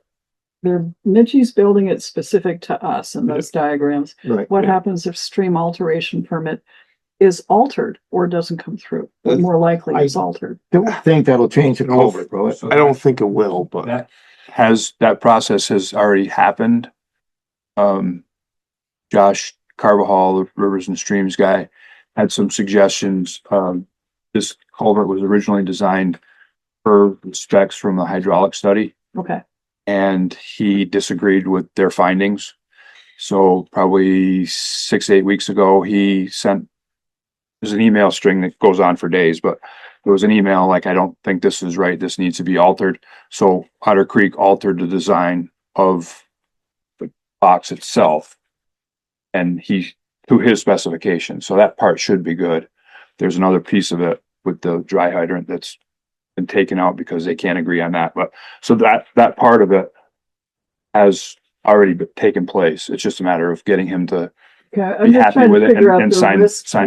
Mitchie's building it specific to us in those diagrams, Right. what happens if stream alteration permit is altered or doesn't come through? Or more likely is altered. Don't think that'll change the culvert, bro. I don't think it will, but That process has already happened. Josh Carvajal, the Rivers and Streams guy, had some suggestions. This culvert was originally designed per the specs from the hydraulic study, Okay, and he disagreed with their findings. So probably 6-8 weeks ago, he sent, there's an email string that goes on for days, but there was an email like, I don't think this is right. This needs to be altered. So Otter Creek altered the design of the box itself, and to his specification. So that part should be good. There's another piece of it with the dry hydrant that's been taken out because they can't agree on that. But so that part of it has already taken place. It's just a matter of getting him to okay, be I'm just happy trying with to it figure out and the sign the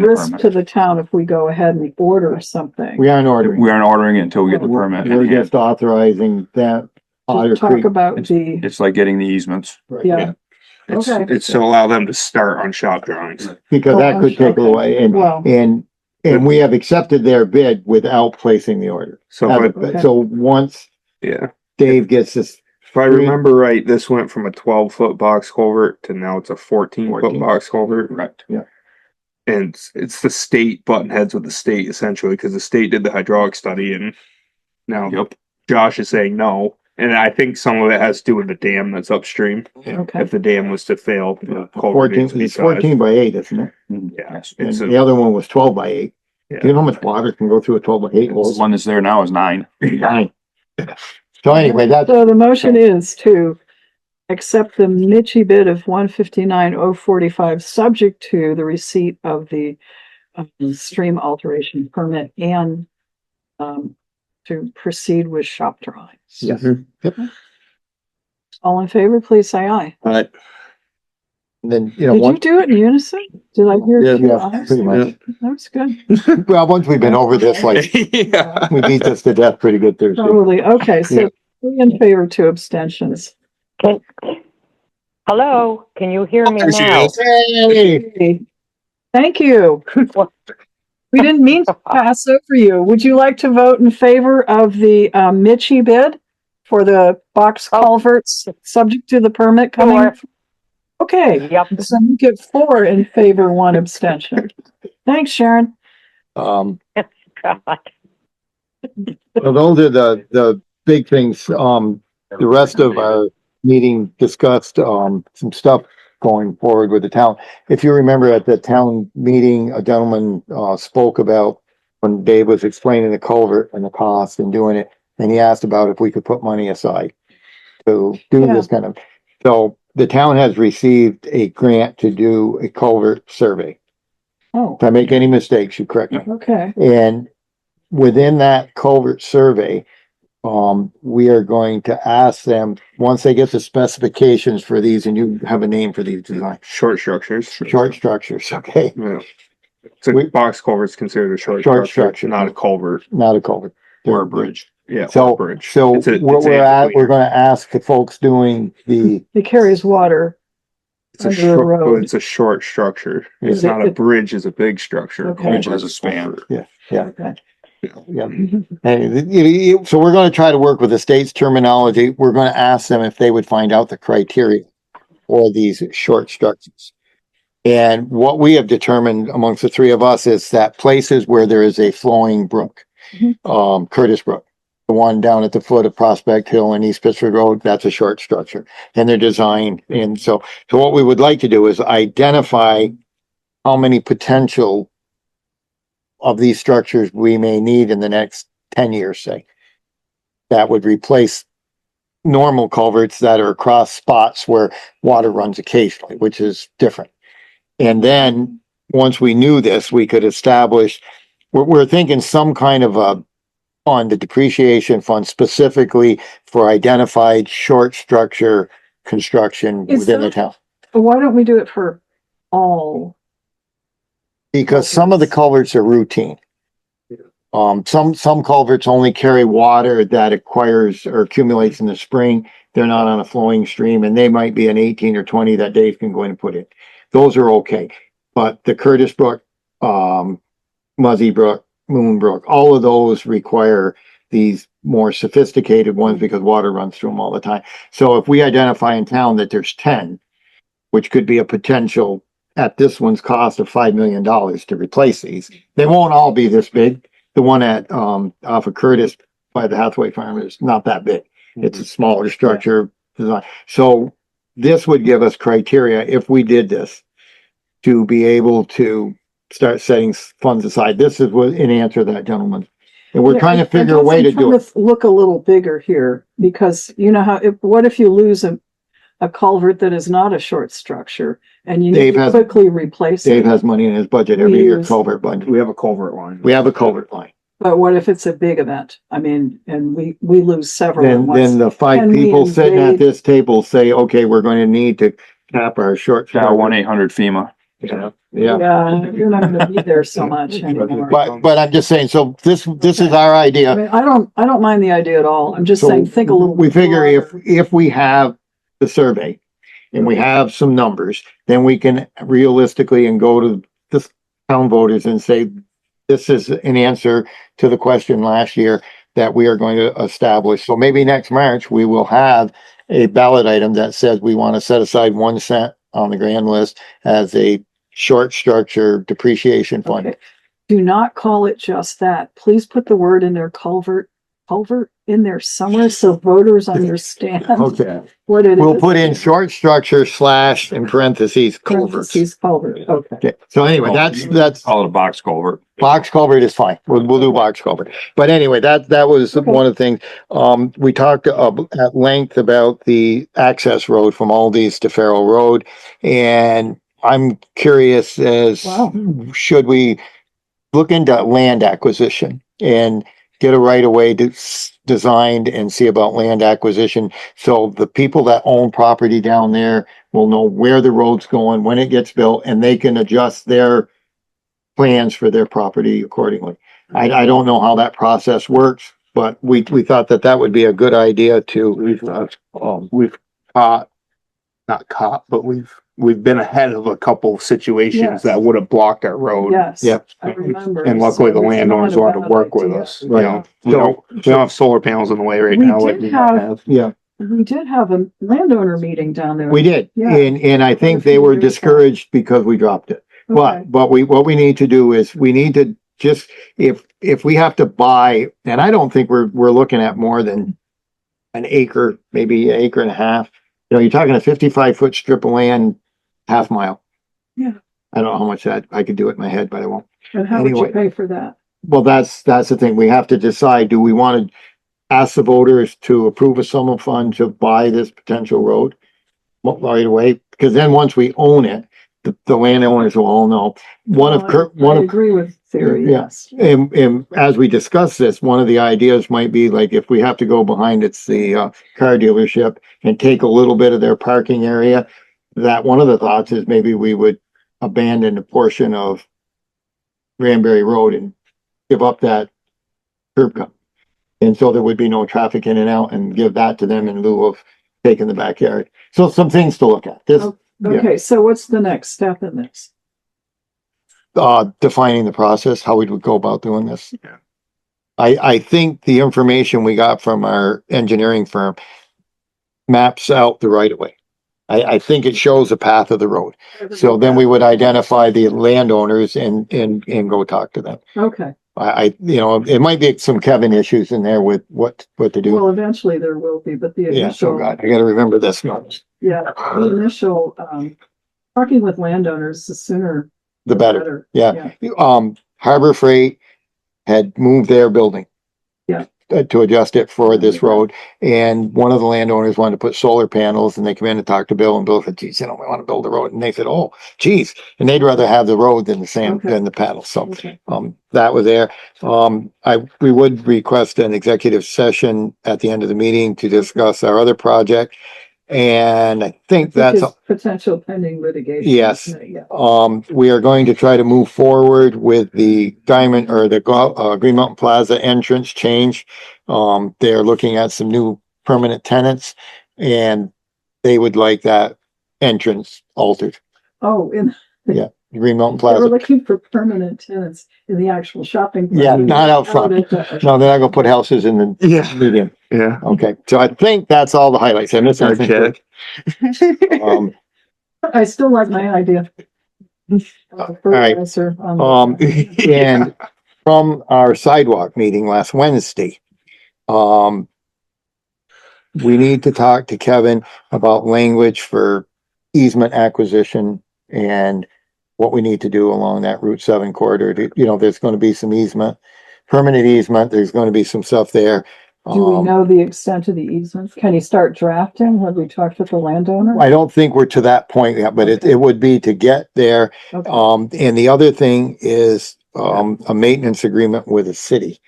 risk permit. to the town if we go ahead and order something. We aren't ordering. We aren't ordering it until we get the permit. in We're hand. just authorizing that Otter To talk Creek. about the, It's like getting the easements. Right. yeah, Okay. It's to allow them to start on shop drawings. because that could take Okay. away and, Well- and we have accepted their bid without placing the order. So, if I- Okay. So once yeah, Dave gets this, if I remember right, this went from a 12-foot box culvert to now it's a 14-foot 14. box culvert. Correct. And it's the state button heads with the state essentially, because the state did the hydraulic study and now Yep. Josh is saying no. And I think some of it has to do with the dam that's upstream. Okay. If the dam was to fail, the culvert 14, needs to be it's 14 sized. by 8, isn't it? Yeah, And it's the other one was 12 by 8. Yeah. Do you know how much water can go through a 12 by 8 The hole? one that's there now is 9. So anyway, that's, So the motion is to accept the Mitchie bid of 159,045, subject to the receipt of the stream alteration permit and to proceed with shop drawings. yes. All in favor, please say aye. But Then, you know, Did you once, do it in unison? Did I hear Yeah. two yeah, ayes? pretty much. That was good. Well, once we've been over this, like, yeah. we beat this to death pretty good Thursday. Totally. Okay, so Yeah. 3 in favor, 2 abstentions. Hello, can you hear me now? Hey, Thank you. We didn't mean to pass over you. Would you like to vote in favor of the Mitchie bid for the box culverts, subject to the permit coming? Sure. Okay, Yep. so you get 4 in favor, 1 abstention. Thanks, Sharon. um, God. well, those are the big things. The rest of our meeting discussed, some stuff going forward with the town. If you remember at the town meeting, a gentleman, spoke about when Dave was explaining the culvert and the cost and doing it, and he asked about if we could put money aside to do this kind of, so the town has received a grant to do a culvert survey. Oh, If I make any mistakes, you correct me. okay. And within that culvert survey, we are going to ask them, once they get the specifications for these, and you have a name for these designs, Short structures. short structures, okay? Yeah. So We- box culvert's considered a short Short structure, structure. not a culvert. Not a culvert. Or a bridge. Yeah, or a So, bridge. so It's a- what it's we're at, amphitheater. we're gonna ask the folks doing the, It carries water. It's a under the short, road. it's a short structure. It's Is it- not a bridge, it's a big structure. Okay. Bridge has a span. yeah. Okay. Yeah. And, so we're gonna try to work with the state's terminology. We're gonna ask them if they would find out the criteria for these short structures. And what we have determined amongst the three of us is that places where there is a flowing brook, Curtis Brook, the one down at the foot of Prospect Hill and East Pittsford Road, that's a short structure. And they're designed, and so what we would like to do is identify how many potential of these structures we may need in the next 10 years, say. That would replace normal culverts that are across spots where water runs occasionally, which is different. And then, once we knew this, we could establish, we're thinking some kind of a fund, a depreciation fund specifically for identified short structure construction Is within the that- town. Why don't we do it for all? Because some of the culverts are routine. Some culverts only carry water that acquires or accumulates in the spring. They're not on a flowing stream, and they might be an 18 or 20 that Dave can go in and put in. Those are okay. But the Curtis Brook, Muzzy Brook, Moon Brook, all of those require these more sophisticated ones because water runs through them all the time. So if we identify in town that there's 10, which could be a potential at this one's cost of $5 million to replace these, they won't all be this big. The one at, off of Curtis by the Hathaway Farm is not that big. It's a smaller structure design. So this would give us criteria if we did this to be able to start setting funds aside. This is what, in answer to that gentleman. And we're trying to figure a way to do it. Look a little bigger here, because you know how, what if you lose a culvert that is not a short structure and you need Dave to has- quickly replace Dave it? has money in his budget every We year, use- culvert budget. We have a culvert line. We have a culvert line. But what if it's a big event? I mean, and we lose several at Then once. the five Can we people sitting at invade- this table say, okay, we're going to need to cap our short. Dial 1-800 FEMA. Yeah. Yeah, you're not gonna be there so much anymore. But I'm just saying, so this is our I idea. mean, I don't mind the idea at all. I'm just So saying, think a little. we bit figure broader. if we have the survey and we have some numbers, then we can realistically and go to the town voters and say, this is an answer to the question last year that we are going to establish. So maybe next March, we will have a ballot item that says we want to set aside 1 cent on the grand list as a short structure depreciation fund. Okay. Do not call it just that. Please put the word in there, culvert in there somewhere so voters understand Okay, what it is. we'll put in short structure / in parentheses culverts. Parentheses culvert, okay. Okay, so anyway, that's Call it a box culvert. box culvert is fine. We'll do box culvert. But anyway, that was Okay. one of the things. We talked at length about the access road from Aldi's to Farrell Road. And I'm curious as, Wow. should we look into land acquisition and get a right of way designed and see about land acquisition? So the people that own property down there will know where the road's going, when it gets built, and they can adjust their plans for their property accordingly. I don't know how that process works, but we thought that would be a good idea to, We've not caught, but we've been ahead of a couple situations Yes. that would have blocked our road. Yes, Yep. I remember. And luckily the So it's landowners not a wanted to bad work with idea. us, you Right. know. We don't have solar panels in the way right We now like did we might have- have. We did have a landowner meeting down there. we did. Yeah. And I think they were discouraged because we dropped it. Okay. But what we need to do is we need to just, if we have to buy, and I don't think we're looking at more than an acre, maybe an acre and a half. You know, you're talking a 55-foot strip of land, half mile. Yeah. I don't know how much that, I could do it in my head, but I won't. And how would you Anyway. pay for that? Well, that's the thing. We have to decide, do we want to ask the voters to approve a sum of funds to buy this potential road right away? Because then once we own it, the landowners will all know. I agree with theory, Yeah. yes. And as we discuss this, one of the ideas might be like, if we have to go behind it's the car dealership and take a little bit of their parking area, that one of the thoughts is maybe we would abandon a portion of Granbury Road and give up that curb cut. And so there would be no traffic in and out, and give that to them in lieu of taking the backyard. So some things to look at. This, Okay, so what's the next step in this? defining the process, how we would go about doing this. Yeah. I think the information we got from our engineering firm maps out the right of way. I think it shows the path of the road. So then we would identify the landowners and go talk to them. Okay, You know, it might be some Kevin issues in there with what to do. well, eventually there will be, but the Yeah, so initial, God, I gotta remember this. yeah, the initial, talking with landowners, the sooner. The better. Yeah. Harbor Freight had moved their building. Yeah. To adjust it for this road, and one of the landowners wanted to put solar panels, and they come in and talk to Bill, and Bill said, geez, you know, we want to build a road, and they said, oh, geez, and they'd rather have the road than Okay. than the panels, so, Okay. that was there. We would request an executive session at the end of the meeting to discuss our other project, and I think that's. Because potential pending litigation. Yes. isn't it? Yeah. We are going to try to move forward with the Diamond or the Green Mountain Plaza entrance change. They're looking at some new permanent tenants, and they would like that entrance altered. Oh, Green Mountain they were Plaza. looking for permanent tenants in the actual shopping. Yeah, plaza. not out front. No, they're not gonna put houses in the Yeah. median. Yeah. Okay, so I think that's all the highlights. I missed anything. Okay. I still like my idea. right. Fertilizer on And from our sidewalk meeting last Wednesday, we need to talk to Kevin about language for easement acquisition and what we need to do along that Route 7 corridor. You know, there's gonna be some easement, permanent easement, there's gonna be some stuff there. Do we know the extent of the easement? Can you start drafting? Have we talked with the landowner? I don't think we're to that point yet, but Okay. it would be to get there. Okay. And the other thing is, a maintenance agreement with the city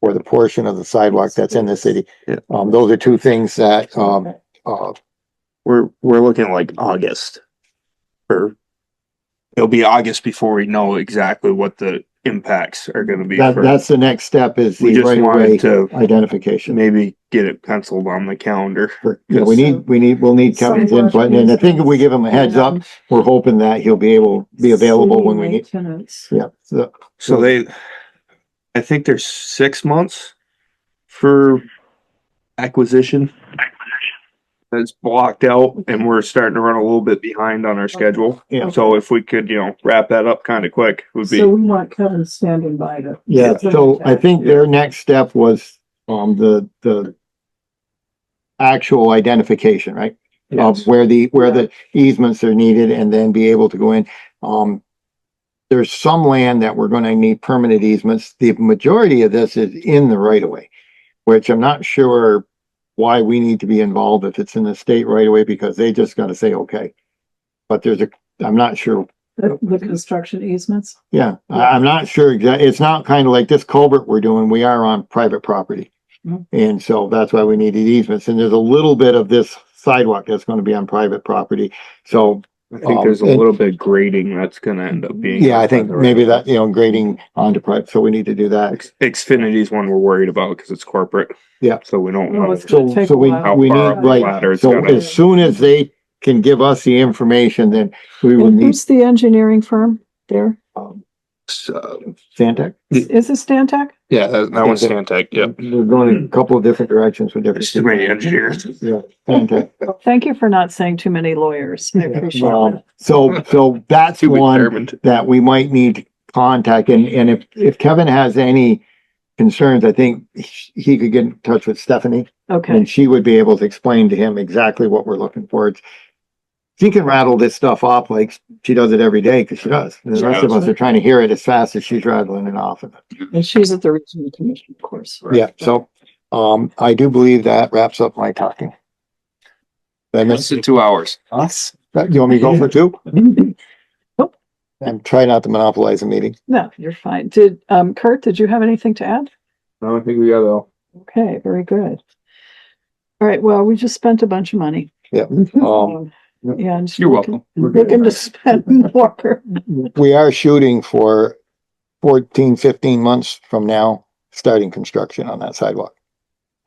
for the portion of the sidewalk that's in the city. Yeah. Those are two things that, Okay. We're looking at like August. Or it'll be August before we know exactly what the impacts are gonna be. That's the next step is We the just right of way wanted to identification. maybe get it penciled on the calendar. Yeah, we'll need Kevin's input, and I think if we give him a heads up, we're hoping that he'll be available when we need. Maintenance. Yeah, So I think there's 6 months for acquisition. That's blocked out and we're starting to run a little bit behind on our schedule. Yeah. So if we could, wrap that up kind of quick would be. So we want Kevin standing by to. yeah, so I think their next step was, the actual identification, right? Of where the easements are needed and then be able to go in. There's some land that we're gonna need permanent easements. The majority of this is in the right of way, which I'm not sure why we need to be involved if it's in the state right of way, because they just gotta say, okay. But I'm not sure. The construction easements. Yeah, I'm not sure exactly. It's not kind of like this culvert we're doing. We are on private property. Mhm. And so that's why we needed easements. And there's a little bit of this sidewalk that's gonna be on private property. So I think there's a little bit of grading that's gonna end up being. yeah, I think maybe that, grading onto private. So we need to do that. Xfinity's one we're worried about because it's corporate. Yeah. So we don't Oh, know. it's gonna take a So we while. need, How far up the ladder right, it's so gotta- as soon as they can give us the information, then we will And need who's the engineering firm there? Stantec. Is it Stantec? Yeah, that one's Stantec, yep. We're going a couple of different directions with different. There's too many engineers. Yeah, Stantec. Well, thank you for not saying too many lawyers. I appreciate it. So that's Too one determined. that we might need to contact, and if Kevin has any concerns, I think he could get in touch with Stephanie, Okay, and she would be able to explain to him exactly what we're looking for. She can rattle this stuff off like she does it every day, because she does. And the rest of us are trying to hear it as fast as she's rattling it off. and she's at the regional commission, of course. Yeah, so, I do believe that wraps up my talking. Did I miss It's 2 hours. us? You want me to go for two? Nope. And try not to monopolize the meeting. No, you're fine. Kurt, did you have anything to add? No, I think we got it all. Okay, very good. All right, well, we just spent a bunch of money. Yeah. And You're welcome. looking to spend more. We are shooting for 14, 15 months from now, starting construction on that sidewalk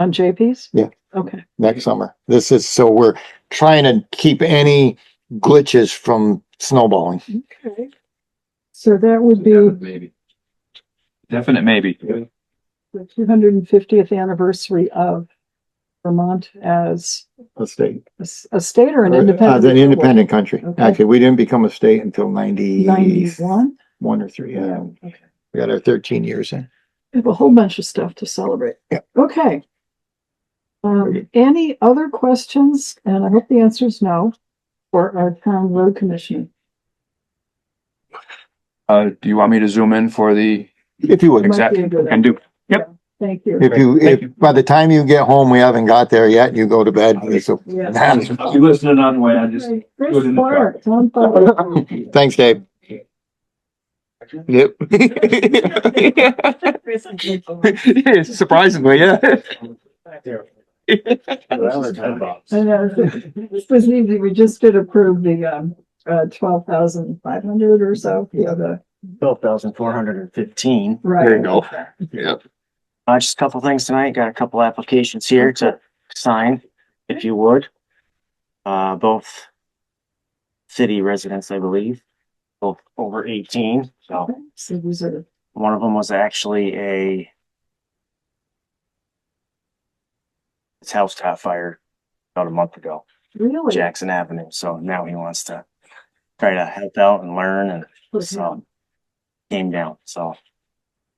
On JP's? Yeah. Okay, next summer. So we're trying to keep any glitches from snowballing. okay. So that would be Maybe. Definite maybe. the 250th anniversary of Vermont as A state. a state or an independent? As an independent country. Okay. Actually, we didn't become a state until 91 91? or 3. Yeah. Okay. We got our 13 years in. We have a whole bunch of stuff to celebrate. Yeah. Okay. Any other questions? And I hope the answer is no, for our town road commission. Do you want me to zoom in for the If you would. Might be a good and do? Yep. Thank you. If by the time you get home, we haven't got there yet, you go to bed. So, Yes. You listening on the way, I just. Okay, Good Chris in the Clark, Town Fire. thanks, Dave. Yep. Surprisingly, yeah. I know, this was easy. We just did approve the 12,500 or so. Yeah, the 12,415. right. There you go. Yeah. Just a couple things tonight. Got a couple applications here to sign, if you would. Both city residents, I believe, both over 18. So Okay, so these are one of them was actually his house caught fire about a month ago, really. Jackson Avenue. So now he wants to try to help out and learn, and so came down. So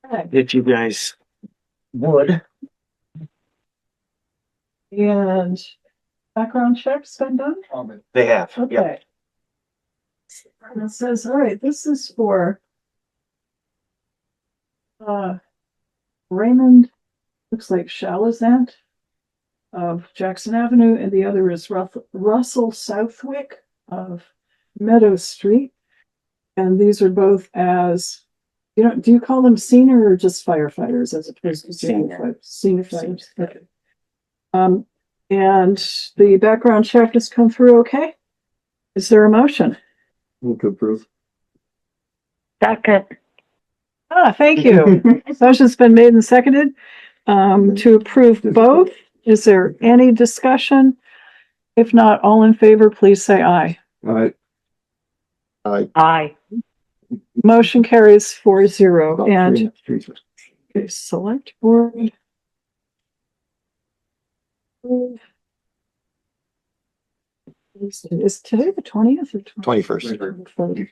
Okay. if you guys would. And background checks been done? They have. Yep. Okay. And it says, all right, this is for Raymond, looks like Chalazant of Jackson Avenue, and the other is Russell Southwick of Meadow Street. And these are both as, do you call them senior or just firefighters as opposed to senior firefighters? Okay. And the background check has come through okay? Is there a motion? Move to approve. Second. Thank you. Motion's been made and seconded, to approve both. Is there any discussion? If not, all in favor, please say aye. Right. Aye. Motion carries 4-0 and okay, select board. Is today the 20th or 21st.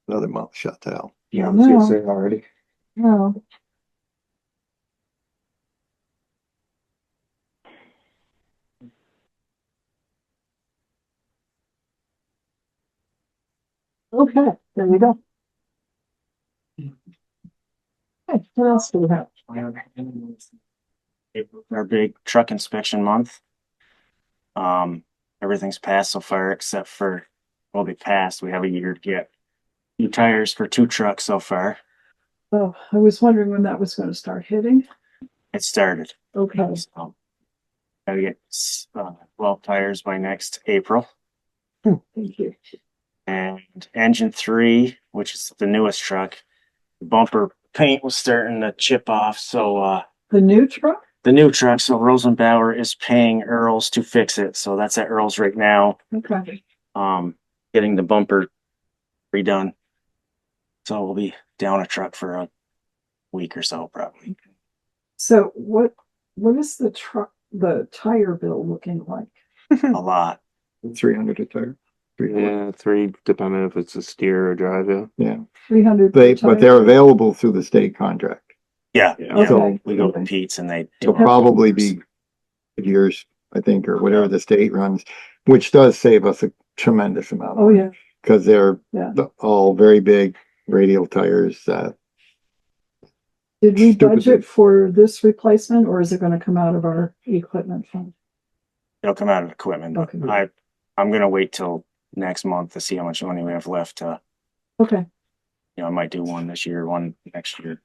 Another month shut down. Yeah, no. already. No. Okay, there you go. Okay, what else do we have? Our big truck inspection month. Everything's passed so far except for, well, they passed. We have a year to get new tires for 2 trucks so far. Oh, I was wondering when that was going to start hitting. It started. Okay. So, gotta get 12 tires by next April. Thank you. And engine 3, which is the newest truck, the bumper paint was starting to chip off. So, The new truck? the new truck, so Rosenbauer is paying Earl's to fix it. So that's at Earl's right now. Okay. Getting the bumper redone. So we'll be down a truck for a week or so, probably. So what is the tire bill looking like? A lot. 300 a tire. Yeah, 3, depending if it's a steer or drive, yeah. Yeah. 300. But they're available through the state contract. Yeah. Okay. So We go to Pete's and they it'll do probably be years, I think, or whatever the state runs, which does save us a tremendous amount. Oh, yeah. Because they're Yeah. all very big radial tires. Did we Stupid. budget for this replacement or is it going to come out of our equipment fund? It'll come out of equipment. Okay. I'm gonna wait till next month to see how much money we have left to, Okay. I might do one this year, one next year.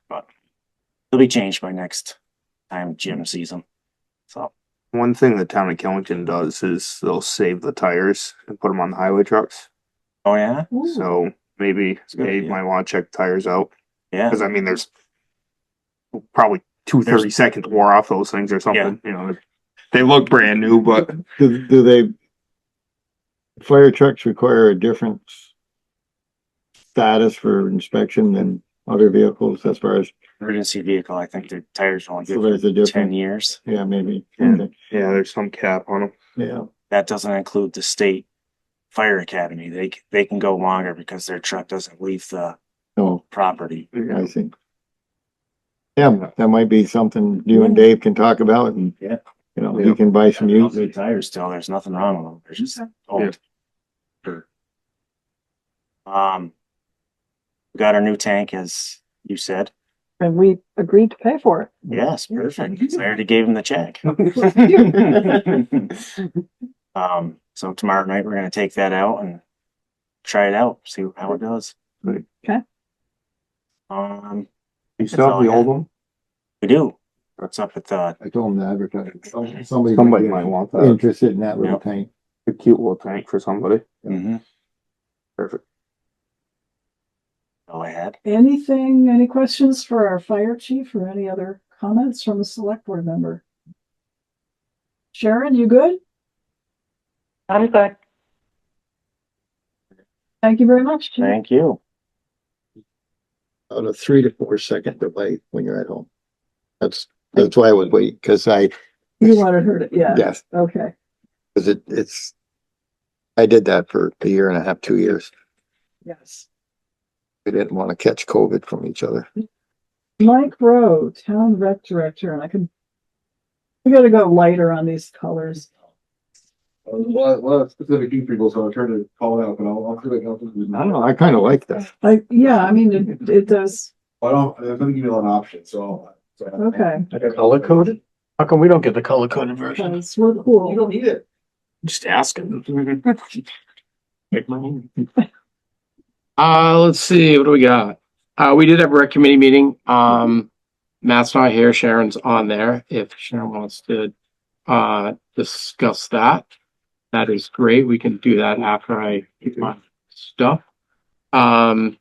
But it'll be changed by next time Jim sees them. So One thing the town of Killington does is they'll save the tires and put them on the highway trucks. oh yeah? Ooh. So maybe a good Dave idea. might want to check tires out. Yeah. Because I mean, there's probably 2 30-second wore off those things or something. You know, they look brand new, but Do they, fire trucks require a different status for inspection than other vehicles as far as, Emergency vehicle, I think the tires are only so good there's a for 10 different, years. yeah, maybe. Yeah. Okay. yeah, there's some cap on them. Yeah. That doesn't include the state fire academy. They can go longer because their truck doesn't leave the Oh, property. I see. Yeah, that might be something you and Dave can talk about and, Yeah. you know, you can buy some used. Good tires still. There's nothing wrong with them. They're just old. Sure. We got our new tank, as you said. And we agreed to pay for it. Yes, perfect. I already gave him the check. So tomorrow night we're gonna take that out and try it out, see how it does. Okay. You That's still all have the I old got. one? We do. What's up with the I told him to advertise. Somebody Somebody might want that. interested in that little Yeah. tank. A cute little tank for somebody. Perfect. All I had. Any questions for our fire chief or any other comments from a select board member? Sharon, you good? I'm good. Thank you very much. Chief. Thank you. About a 3 to 4 second delay when you're at home. That's why I would wait, because You wanted her to, yeah. yes, Okay. because it's, I did that for a year and a half, 2 years. Yes. We didn't want to catch COVID from each other. Mike Rowe, town rec director, and we gotta go lighter on these colors. A lot of specific people, so I try to call it out, but I'll figure it out. I don't know, I kind of like this. Yeah, I mean, it does. I'm gonna give you an option, so. Okay. Color coded? How come we don't get the color coded version? Because we're cool. You don't need it. Just asking. Let's see, what do we got? We did have a rec committee meeting. Matt's not here, Sharon's on there. If Sharon wants to discuss that, that is great. We can do that after I get my stuff. So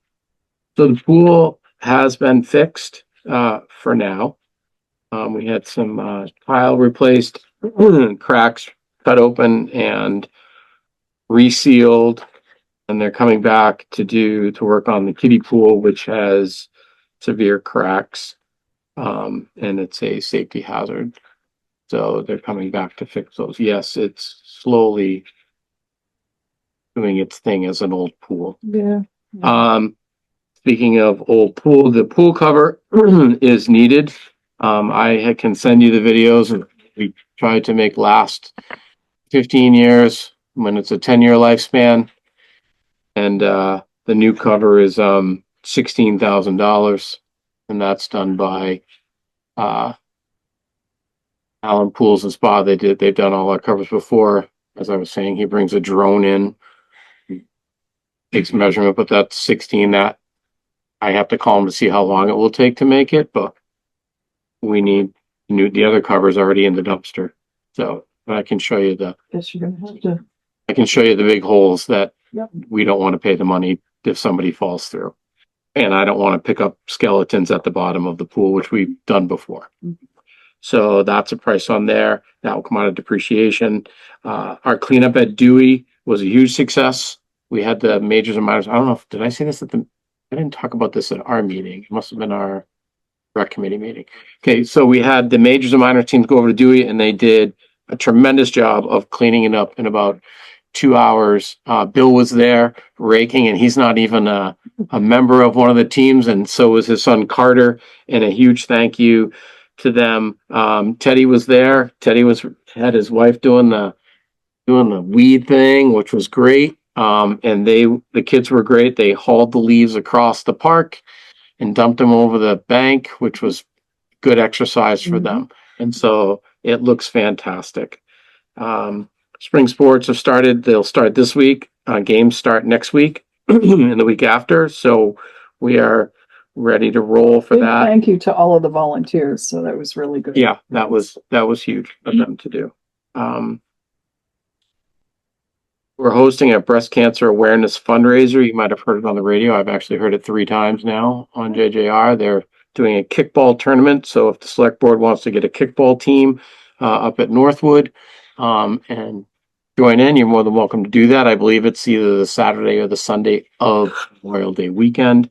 the pool, has been fixed, for now. We had some, tile replaced, cracks cut open and resealed. And they're coming back to work on the kiddie pool, which has severe cracks. And it's a safety hazard. So they're coming back to fix those. Yes, it's slowly doing its thing as an old pool. Yeah. Speaking of old pool, the pool cover is needed. I can send you the videos and we tried to make last 15 years when it's a 10-year lifespan. And, the new cover is, $16,000 and that's done by, Allen Pools and Spa. They've done all our covers before. As I was saying, he brings a drone in, takes measurement, but that's 16 that I have to call him to see how long it will take to make it, but we need the other cover's already in the dumpster. So I can show you Guess you're gonna have to. I can show you the big holes that Yep. we don't want to pay the money if somebody falls through. And I don't want to pick up skeletons at the bottom of the pool, which we've done before. So that's a price on there. That will come out of depreciation. Our cleanup at Dewey was a huge success. We had the majors and minors. I don't know if, did I say this I didn't talk about this at our meeting. It must have been our rec committee meeting. Okay, so we had the majors and minor teams go over to Dewey and they did a tremendous job of cleaning it up in about 2 hours. Bill was there raking and he's not even a member of one of the teams, and so was his son Carter, and a huge thank you to them. Teddy was there. Teddy had his wife doing the weed thing, which was great. And the kids were great. They hauled the leaves across the park and dumped them over the bank, which was good exercise for them. And so it looks fantastic. Spring sports have started. They'll start this week. Games start next week and the week after. So we are ready to roll for Big that. Thank you to all of the volunteers. So that was really good. Yeah, that was huge of them to do. We're hosting a breast cancer awareness fundraiser. You might have heard it on the radio. I've actually heard it 3 times now on JJR. They're doing a kickball tournament. So if the select board wants to get a kickball team up at Northwood and join in, you're more than welcome to do that. I believe it's either the Saturday or the Sunday of Memorial Day weekend.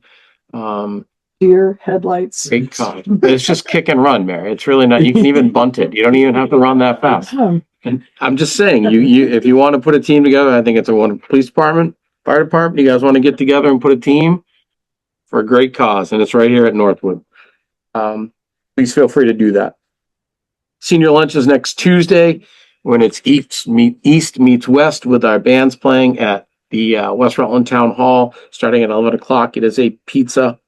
Deer headlights. Great God. It's just kick and run, Mary. It's really not. You can even bunt it. You don't even have to run that fast. And I'm just saying, you if you want to put a team together, I think it's a wonderful police department, fire department. You guys want to get together and put a team for a great cause, and it's right here at Northwood. Please feel free to do that. Senior lunch is next Tuesday when it's East meets West with our bands playing at the West Rutland Town Hall starting at 11 o'clock. It is a pizza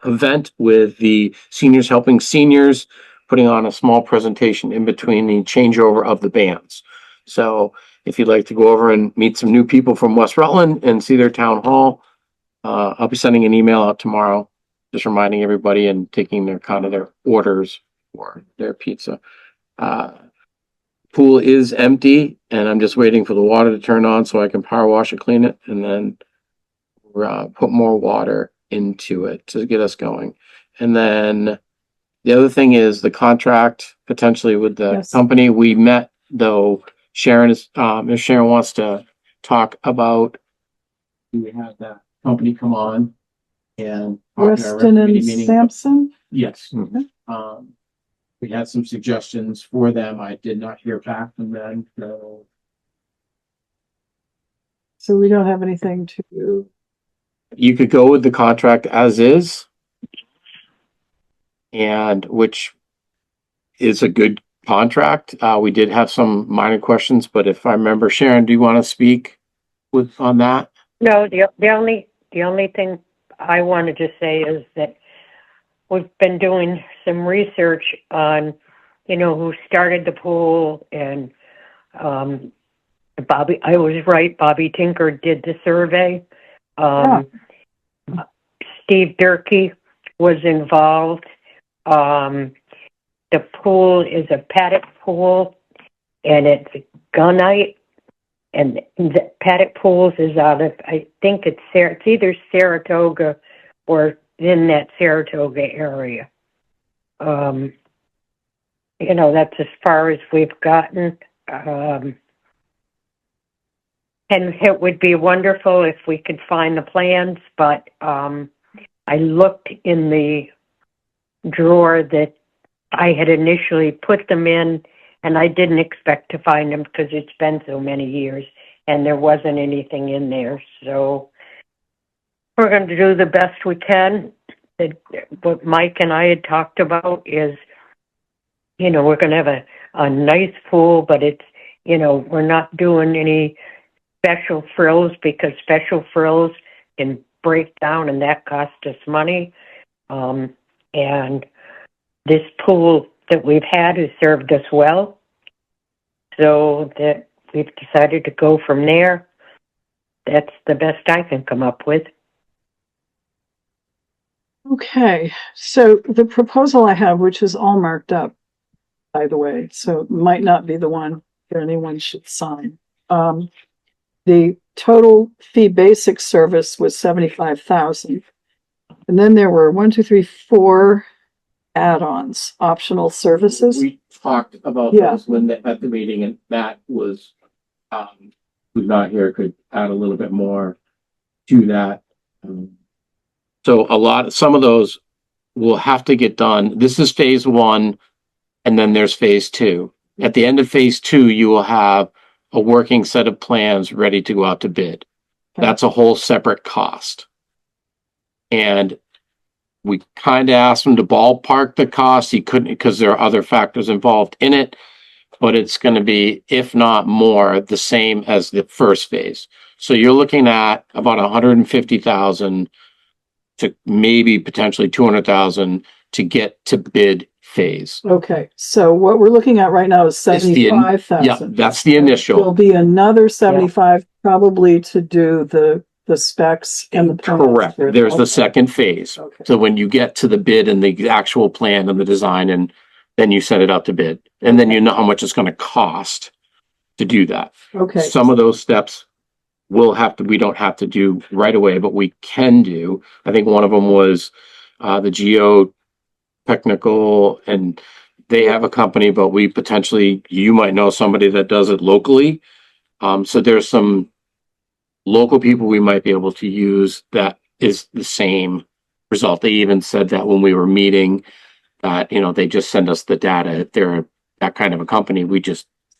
event with the seniors helping seniors, putting on a small presentation in between the changeover of the bands. So if you'd like to go over and meet some new people from West Rutland and see their town hall, I'll be sending an email out tomorrow, just reminding everybody and taking their orders for their pizza. Pool is empty and I'm just waiting for the water to turn on so I can power wash and clean it, and then put more water into it to get us going. And then the other thing is the contract potentially with the company. We met, though. Sharon is, if Sharon wants to talk about, we had that company come on and Weston and Sampson. Yes. We had some suggestions for them. I did not hear back from them. So we don't have anything to. You could go with the contract as is, and which is a good contract. We did have some minor questions, but if I remember, Sharon, do you want to speak on that? No, the only thing I wanted to say is that we've been doing some research on, who started the pool, and Bobby, I was right, Bobby Tinker did the survey. Steve Durkee was involved. The pool is a paddock pool, and it's gunite, and the paddock pools is out of, I think it's either Saratoga or in that Saratoga area. You know, that's as far as we've gotten. And it would be wonderful if we could find the plans, but I looked in the drawer that I had initially put them in, and I didn't expect to find them because it's been so many years, and there wasn't anything in there. So we're going to do the best we can. What Mike and I had talked about is, you know, we're going to have a nice pool, but it's, you know, we're not doing any special frills because special frills can break down and that costs us money. And this pool that we've had has served us well. So that we've decided to go from there. That's the best I can come up with. Okay, so the proposal I have, which is all marked up, by the way, so it might not be the one that anyone should sign. The total fee basic service was $75,000. And then there were 4 add-ons, optional services. We talked about Yeah. those, Linda, at the meeting, and Matt was, who's not here, could add a little bit more to that. So some of those will have to get done. This is phase 1, and then there's phase 2. At the end of phase 2, you will have a working set of plans ready to go out to bid. Okay. That's a whole separate cost. And we kind of asked him to ballpark the cost. He couldn't because there are other factors involved in it, but it's going to be, if not more, the same as the first phase. So you're looking at about 150,000 to maybe potentially 200,000 to get to bid phase. Okay, so what we're looking at right now is It's the- 75,000. Yeah, that's the There'll initial. be another 75 probably to do the specs and the plans. Correct. There's the second phase. Okay. So when you get to the bid and the actual plan and the design, and then you set it out to bid, and then you know how much it's going to cost to do that. Okay. Some of those steps we don't have to do right away, but we can do. I think one of them was the geotechnical, and they have a company, but you might know somebody that does it locally. So there's some local people we might be able to use that is the same result. They even said that when we were meeting that, you know, they just send us the data. If they're that kind of a company,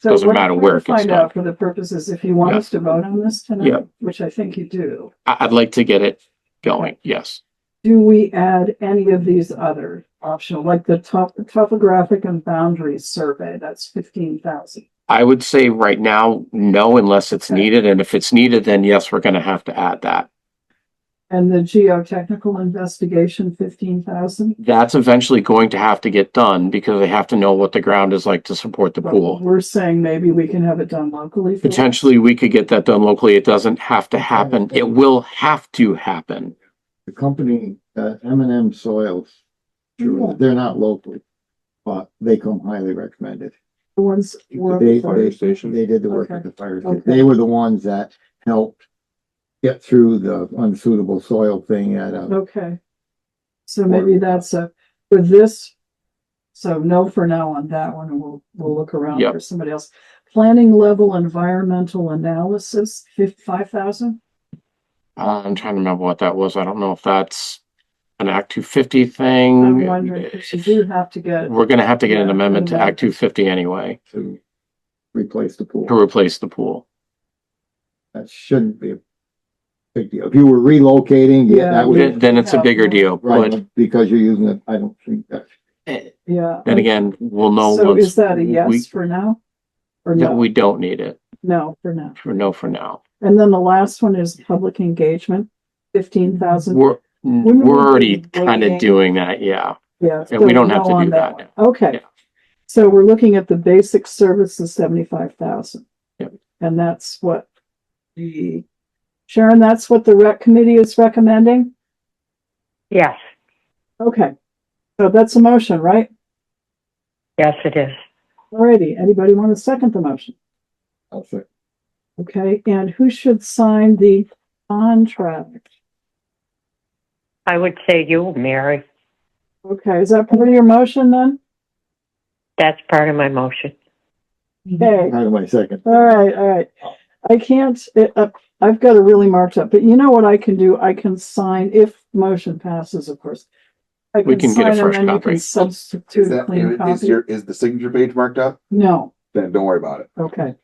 So doesn't what matter I'm where it trying to gets find out done. for the purposes, if you want Yeah. us to vote on this tonight, Yeah. which I think you do, I'd like to get it going. Yes. do we add any of these other optional, like the topographic and boundaries survey? That's 15,000. I would say right now, no, unless it's Okay. needed. And if it's needed, then yes, we're going to have to add that. And the geotechnical investigation, 15,000. That's eventually going to have to get done because they have to know what the ground is like to support the pool. We're saying maybe we can have it done locally. for us. Potentially, we could get that done locally. It doesn't have to happen. It will have to happen. The company, M&M Soils, Yeah. they're not local, but they come highly recommended. The ones were. They station. did the work at Okay. the fire Okay. station. They were the ones that helped get through the unsuitable soil thing at Okay. So maybe that's for this. So no for now on that one, and we'll look around Yep. for somebody else. Planning level environmental analysis, 5,000. I'm trying to remember what that was. I don't know if that's an Act 250 I'm thing. wondering, because you do have to get. We're going to have to get an Yeah, amendment to amendment. Act 250 anyway to replace the pool. to replace the pool. That shouldn't be a big deal. If you were relocating, Yeah, yeah, that would, Then it's a bigger deal, but right, because you're using it, I don't think that. Yeah. then again, we'll know. So once is that a yes we- for now? Or that no? we don't need it No, for now. for now. And then the last one is public engagement, 15,000. We're Wouldn't we already be kind of waiting? doing that. Yeah. Yeah. Yeah, we so don't have no to on do that one. now. Okay. Yeah. So we're looking at the basic services, 75,000. Yep. And that's what Sharon, that's what the rec committee is recommending? Yes, Okay. So that's a motion, right? yes, it is. Alrighty. Anybody want to second the motion? I'll say. Okay. And who should sign the contract? I would say you, Mary. Okay, is that part of your motion then? That's part of my motion. Okay, Out of my second. all right. I can't, I've got it really marked up, but you know what I can do? I can sign, if motion passes, of course. I We can get a sign and fresh then you copy. can substitute a clean copy. Is the signature page marked up? No, Then don't worry about it. okay.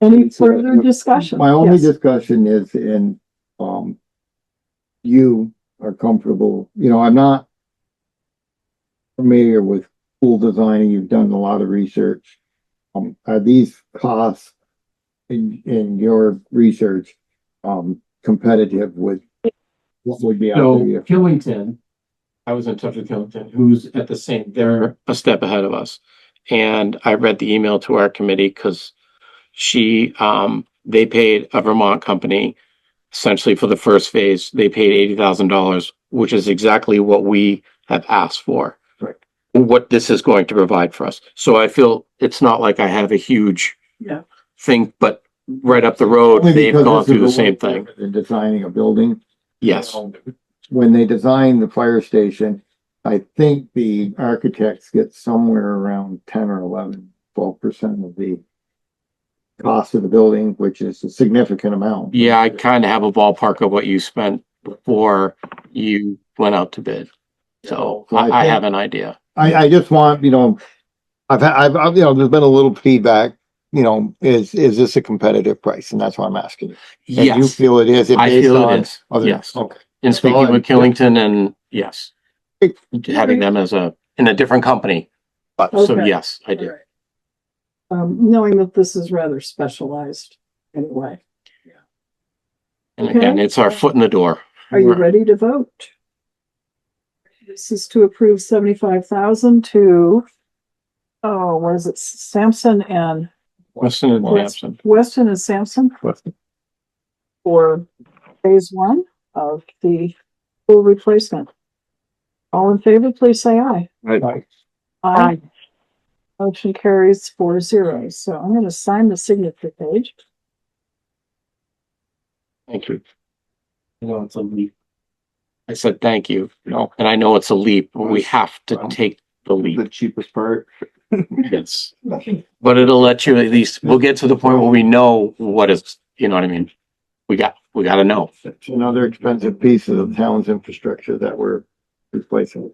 Any further discussion? My only Yes. discussion is you are comfortable, I'm not familiar with pool designing. You've done a lot of research. Are these costs in your research, competitive with what would be out So there? Killington, I was in touch with Killington, who's at the same, they're a step ahead of us. And I read the email to our committee because they paid a Vermont company essentially for the first phase. They paid $80,000, which is exactly what we have asked for. Right. What this is going to provide for us. So I feel it's not like I have a huge thing, but right up the road, Only they've because gone this is through the a same little thing. different than designing a building. Yes. When they design the fire station, I think the architects get somewhere around 10 or 11, 12% of the cost of the building, which is a significant amount. Yeah, I kind of have a ballpark of what you spent before you went out to bid. So So I I think- have an idea. I just want, I've there's been a little feedback, is this a competitive price? And that's why I'm asking you. And you Yes, feel it is? I based feel on it is. other- Yes. Okay. In speaking with Killington and yes, having them as in a different company. So Okay. yes, I All do. right. Knowing that this is rather specialized anyway. And again, it's our foot in the door. Are you ready to vote? This is to approve 75,000 to, what is it, Sampson and Weston and Sampson. Weston and Sampson for phase one of the pool replacement. All in favor, please say aye. Aye. Motion carries 4-0. So I'm going to sign the signature page. Thank you. I know it's a leap. I said thank you, and I know it's a leap, but we have to take the leap. The cheapest part. Yes. But it'll let you at least, we'll get to the point where we know what is, you know what I mean? We got to know. It's another expensive piece of the town's infrastructure that we're replacing.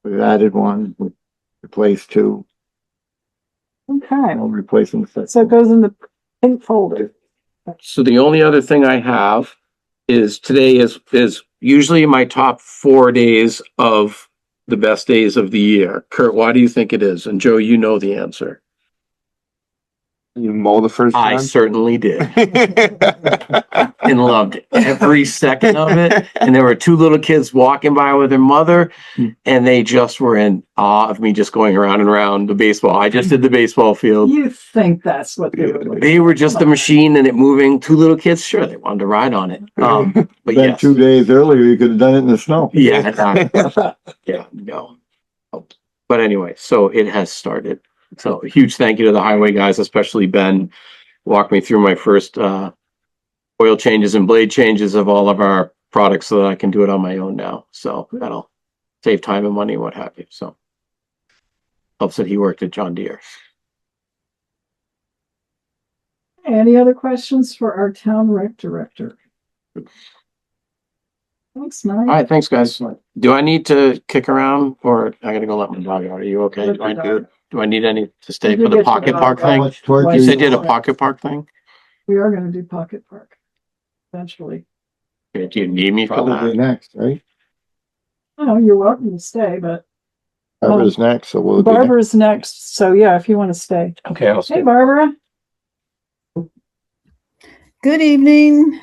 We've added one, we replaced two, Okay. we'll replace them. So it goes in the pink folder. So the only other thing I have is today is usually my top 4 days of the best days of the year. Kurt, why do you think it is? And Joe, you know the answer. You mow the first I time? certainly did. And loved every second of it. And there were 2 little kids walking by with their mother, and they just were in awe of me just going around and around the baseball. I just did the baseball field. You think that's what they were doing. They were just the machine and it moving. 2 little kids, sure, they wanted to ride on it. But Then yes. 2 days earlier, you could have done it in the snow. Yeah. Yeah, no. But anyway, so it has started. So a huge thank you to the highway guys, especially Ben, walked me through my first oil changes and blade changes of all of our products so that I can do it on my own now. So that'll save time and money, what have you. So helps that he worked at John Deere. Any other questions for our town rec director? Thanks, Mike. All right, thanks, guys. Do I need to kick around or I gotta go let my dog out? Are you okay? Do I need any to stay for the pocket park thing? You said you had a pocket park thing? We are going to do pocket park eventually. Okay, do you need me for Probably that? next, right? Oh, you're welcome to stay, but Barbara's next, so we'll. Barbara's next. So yeah, if you want to stay. Okay, I'll Hey, stay. Barbara. Good evening.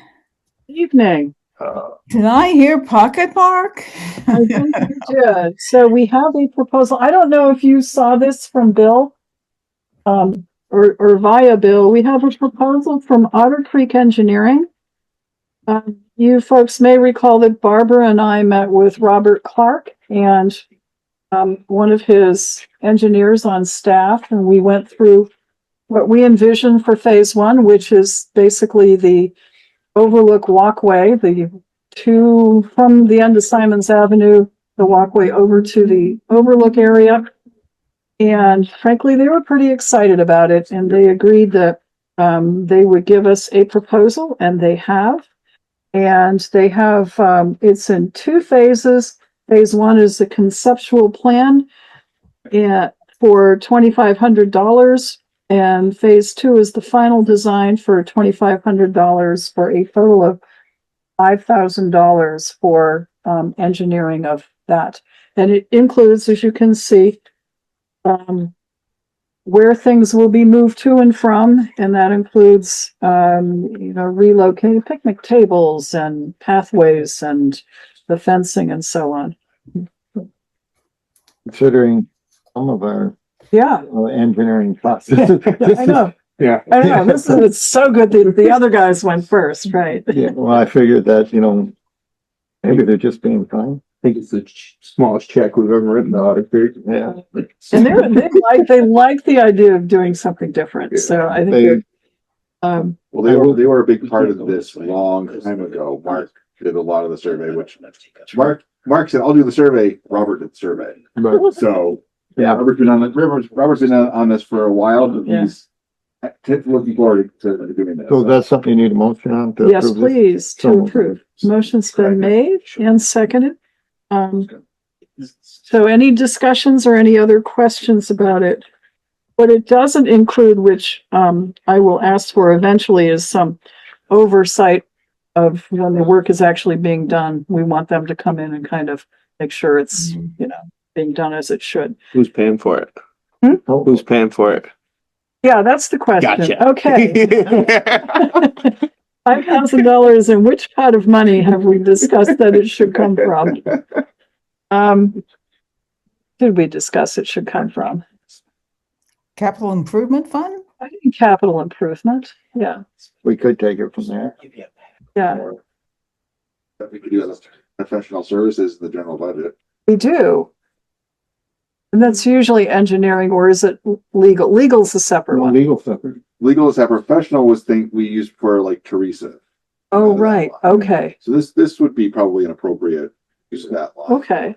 Evening. Did I hear pocket park? I think you did. So we have a proposal. I don't know if you saw this from Bill, or via Bill. We have a proposal from Otter Creek Engineering. You folks may recall that Barbara and I met with Robert Clark and one of his engineers on staff, and we went through what we envision for phase one, which is basically the overlook walkway, from the end of Simons Avenue, the walkway over to the overlook area. And frankly, they were pretty excited about it, and they agreed that they would give us a proposal, and they have. And they have, it's in 2 phases. Phase 1 is the conceptual plan for $2,500. And phase 2 is the final design for $2,500 for a total of $5,000 for engineering of that. And it includes, as you can see, where things will be moved to and from, and that includes, relocating picnic tables and pathways and the fencing and so on. Considering some of our Yeah, engineering costs. I know. Yeah. I know. It's so good that the other guys went first, right? Yeah, well, I figured that, maybe they're just being kind. I think it's the smallest check we've ever written to Otter Creek. Yeah. And they like the idea of doing something different. So I think Well, they were a big part of this a long time ago. Mark did a lot of the survey, which Mark said, I'll do the survey. Robert did the survey. But So yeah, Robert's been on this for a while, but he's looking forward to doing this. so that's something you need a motion on to yes, approve this? please, to So- approve. Motion's been made and seconded. So any discussions or any other questions about it? What it doesn't include, which I will ask for eventually, is some oversight of when the work is actually being done. We want them to come in and kind of make sure it's, being done as it should. Who's paying for it? Hmm? Who's paying for it? Yeah, that's the question. Gotcha. Okay. $5,000, and which pot of money have we discussed that it should come from? Did we discuss it should come from? Capital Improvement Fund? I think capital improvement. Yeah, We could take it from there. yeah, That we could do as professional services in the general budget. we do. And that's usually engineering, or is it legal? Legal's a separate one. Legal separate. Legal is that professional was thing we used for like Teresa. Oh, right. Okay. So this would be probably an appropriate use of that line. Okay.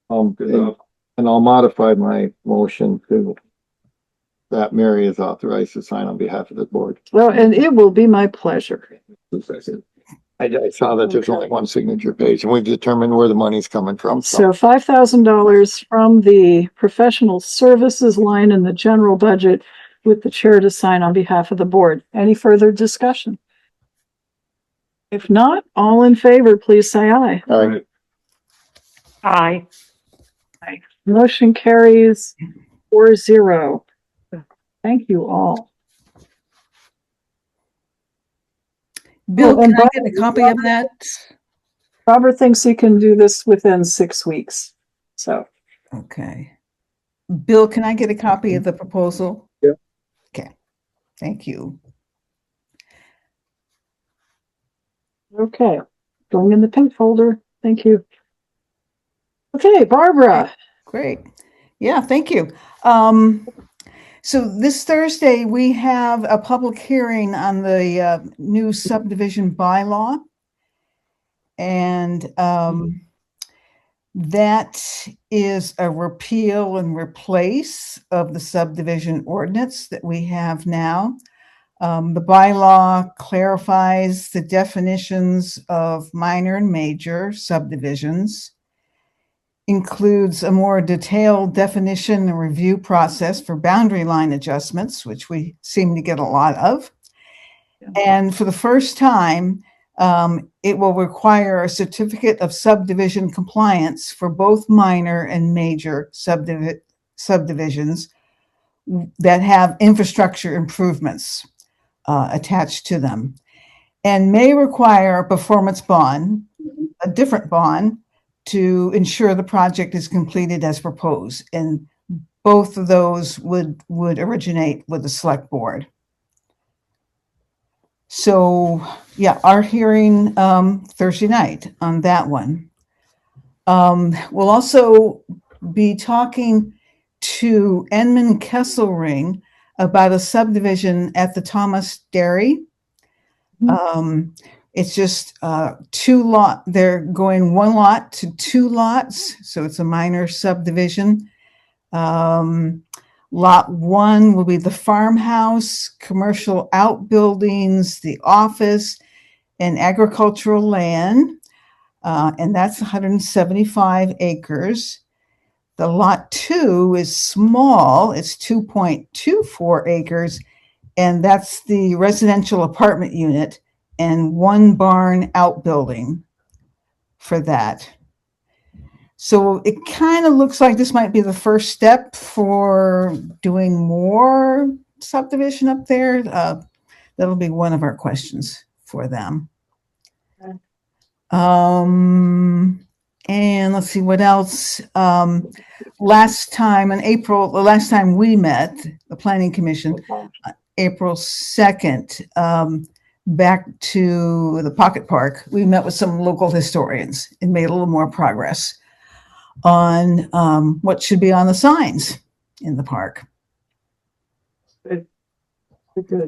And I'll modify my motion to that Mary is authorized to sign on behalf of the board. Well, and it will be my pleasure. I saw that there's only one signature page, and we've determined where the money's coming from. So $5,000 from the professional services line in the general budget with the chair to sign on behalf of the board. Any further discussion? If not, all in favor, please say aye. All right. Aye. Motion carries 4-0. Thank you all. Bill, and can I get a copy of that? Robert thinks he can do this within 6 weeks. So, Okay. Bill, can I get a copy of the proposal? Yeah. Okay, thank you. okay, going in the pink folder. Thank you. Okay, Barbara. Great. Yeah, thank you. So this Thursday, we have a public hearing on the new subdivision bylaw. And that is a repeal and replace of the subdivision ordinance that we have now. The bylaw clarifies the definitions of minor and major subdivisions, includes a more detailed definition and review process for boundary line adjustments, which we seem to get a lot of. And for the first time, it will require a certificate of subdivision compliance for both minor and major subdivisions that have infrastructure improvements attached to them, and may require a performance bond, a different bond, to ensure the project is completed as proposed. And both of those would originate with the select board. So yeah, our hearing Thursday night on that one. We'll also be talking to Edmund Kesselring about a subdivision at the Thomas Dairy. It's just they're going one lot to two lots, so it's a minor subdivision. Lot one will be the farmhouse, commercial outbuildings, the office, and agricultural land. And that's 175 acres. The lot two is small, it's 2.24 acres, and that's the residential apartment unit and one barn outbuilding for that. So it kind of looks like this might be the first step for doing more subdivision up there. That'll be one of our questions for them. And let's see what else. Last time in April, the last time we met, the Planning Commission, April 2nd, back to the Pocket Park, we met with some local historians and made a little more progress on what should be on the signs in the park. Good.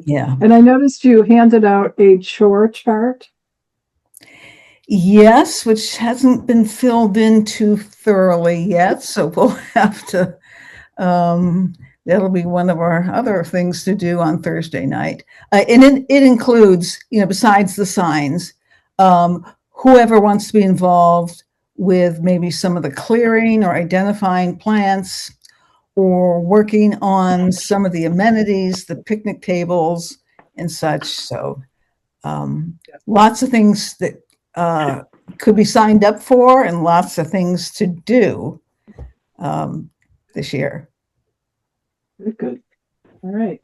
Yeah. And I noticed you handed out a chore chart. Yes, which hasn't been filled in too thoroughly yet, so we'll have to, that'll be one of our other things to do on Thursday night. And it includes, besides the signs, whoever wants to be involved with maybe some of the clearing or identifying plants or working on some of the amenities, the picnic tables and such. So lots of things that could be signed up for and lots of things to do this year. Good. All right.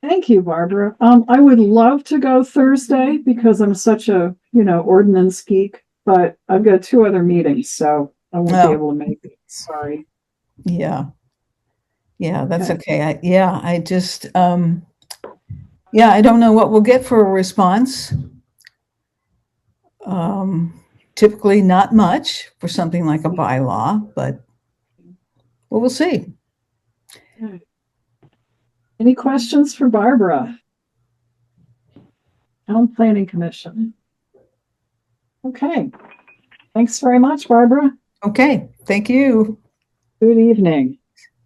Thank you, Barbara. I would love to go Thursday because I'm such a, ordinance geek, but I've got two other meetings, so I won't be able to make it. Sorry. Yeah. Yeah, that's okay. I just, I don't know what we'll get for a response. Typically not much for something like a bylaw, but we'll see. Any questions for Barbara? Town Planning Commission. Okay. Thanks very much, Barbara. Okay. Thank you. Good evening.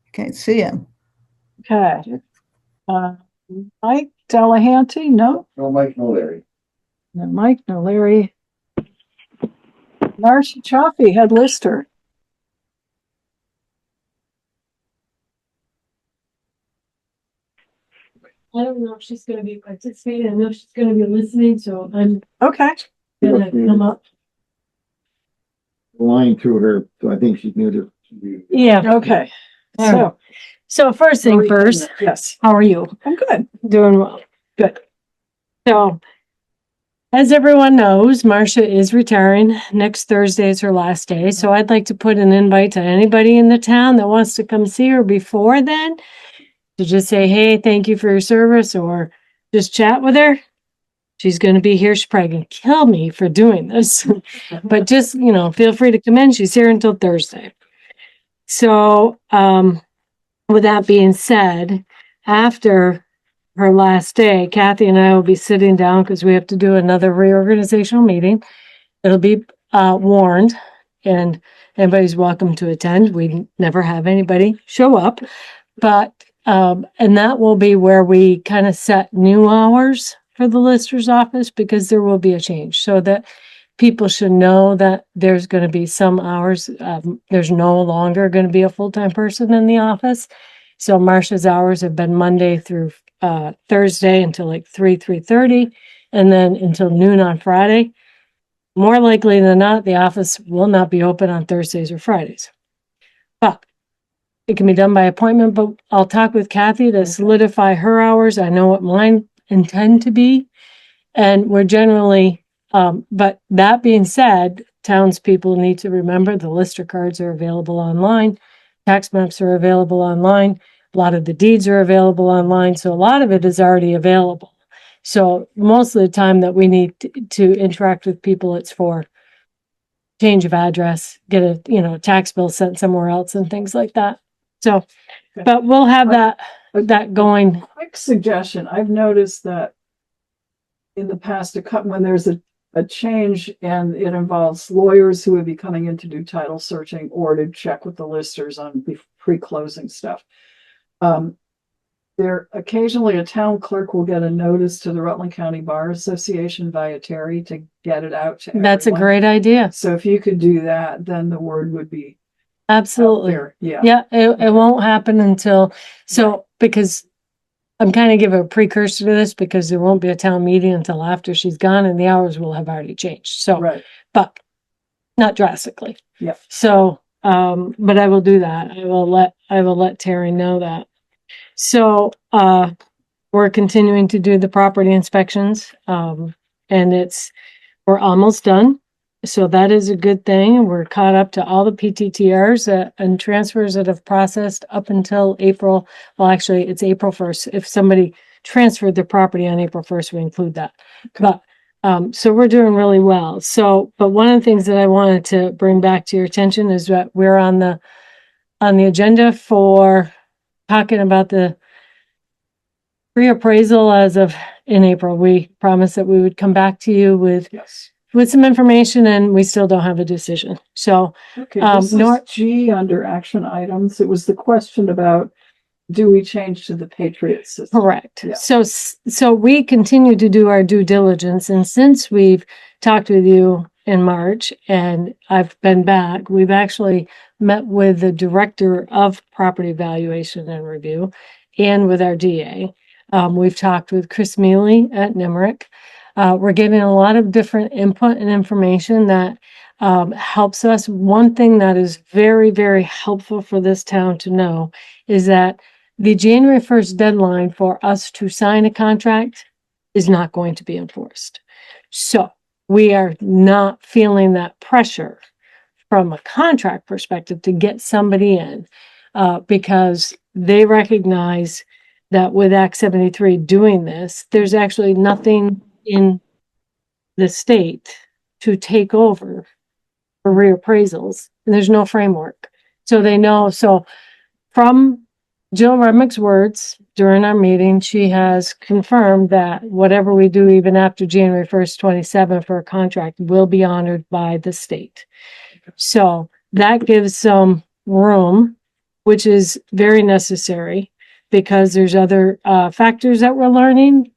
Okay. See you. Okay. Mike Delehanty? No? No Mike, no Larry. No Mike, no Larry. Marcia Chioffi, head lister. I don't know if she's gonna be participating. I know she's gonna be listening, so I'm Okay. gonna come up. Line to her, so I think she's muted. Yeah. Okay. So first thing first, Yes. how are you? I'm good. Doing well. Good. So, as everyone knows, Marcia is retiring. Next Thursday is her last day. So I'd like to put an invite to anybody in the town that wants to come see her before then, to just say, hey, thank you for your service, or just chat with her. She's going to be here. She's probably going to kill me for doing this, but just, feel free to come in. She's here until Thursday. So, with that being said, after her last day, Kathy and I will be sitting down because we have to do another reorganizational meeting. It'll be warned, and anybody's welcome to attend. We never have anybody show up, but and that will be where we kind of set new hours for the lister's office, because there will be a change, so that people should know that there's going to be some hours. There's no longer going to be a full-time person in the office. So Marcia's hours have been Monday through Thursday until like 3:30, and then until noon on Friday. More likely than not, the office will not be open on Thursdays or Fridays. But it can be done by appointment, but I'll talk with Kathy to solidify her hours. I know what mine intend to be. And we're generally, but that being said, townspeople need to remember the lister cards are available online. Tax maps are available online. A lot of the deeds are available online. So a lot of it is already available. So most of the time that we need to interact with people, it's for change of address, get a tax bill sent somewhere else and things like that. So, but we'll have that going. Quick suggestion. I've noticed that in the past, when there's a change and it involves lawyers who would be coming in to do title searching or to check with the listers on pre-closing stuff. There occasionally a town clerk will get a notice to the Rutland County Bar Association via Terry to get it out to That's a everyone. great idea. So if you could do that, then the word would be out Absolutely. there. Yeah. Yeah, it won't happen until, because I'm kind of giving a precursor to this because there won't be a town meeting until after she's gone and the hours will have already changed. So, Right. but not drastically. Yeah. So, but I will do that. I will let Terry know that. So, we're continuing to do the property inspections. And we're almost done. So that is a good thing. We're caught up to all the PTTRs and transfers that have processed up until April. Well, actually, it's April 1st. If somebody transferred their property on April 1st, we include that. But, so we're doing really well. So, but one of the things that I wanted to bring back to your attention is that we're on the agenda for talking about the reappraisal as of in April. We promised that we would come back to you with some information, and we still don't have a decision. So, Okay, this is G under action items. It was the question about, do we change to the Patriot system? correct. Yeah. So we continue to do our due diligence, and since we've talked with you in March and I've been back, we've actually met with the director of property valuation and review and with our DA. We've talked with Chris Mealy at Nimerick. We're getting a lot of different input and information that helps us. One thing that is very, very helpful for this town to know is that the January 1st deadline for us to sign a contract is not going to be enforced. So we are not feeling that pressure from a contract perspective to get somebody in because they recognize that with Act 73 doing this, there's actually nothing in the state to take over for reappraisals. And there's no framework. So they know. So from Jill Remick's words during our meeting, she has confirmed that whatever we do, even after January 1st, 27 for a contract, will be honored by the state. So that gives some room, which is very necessary because there's other factors that we're learning.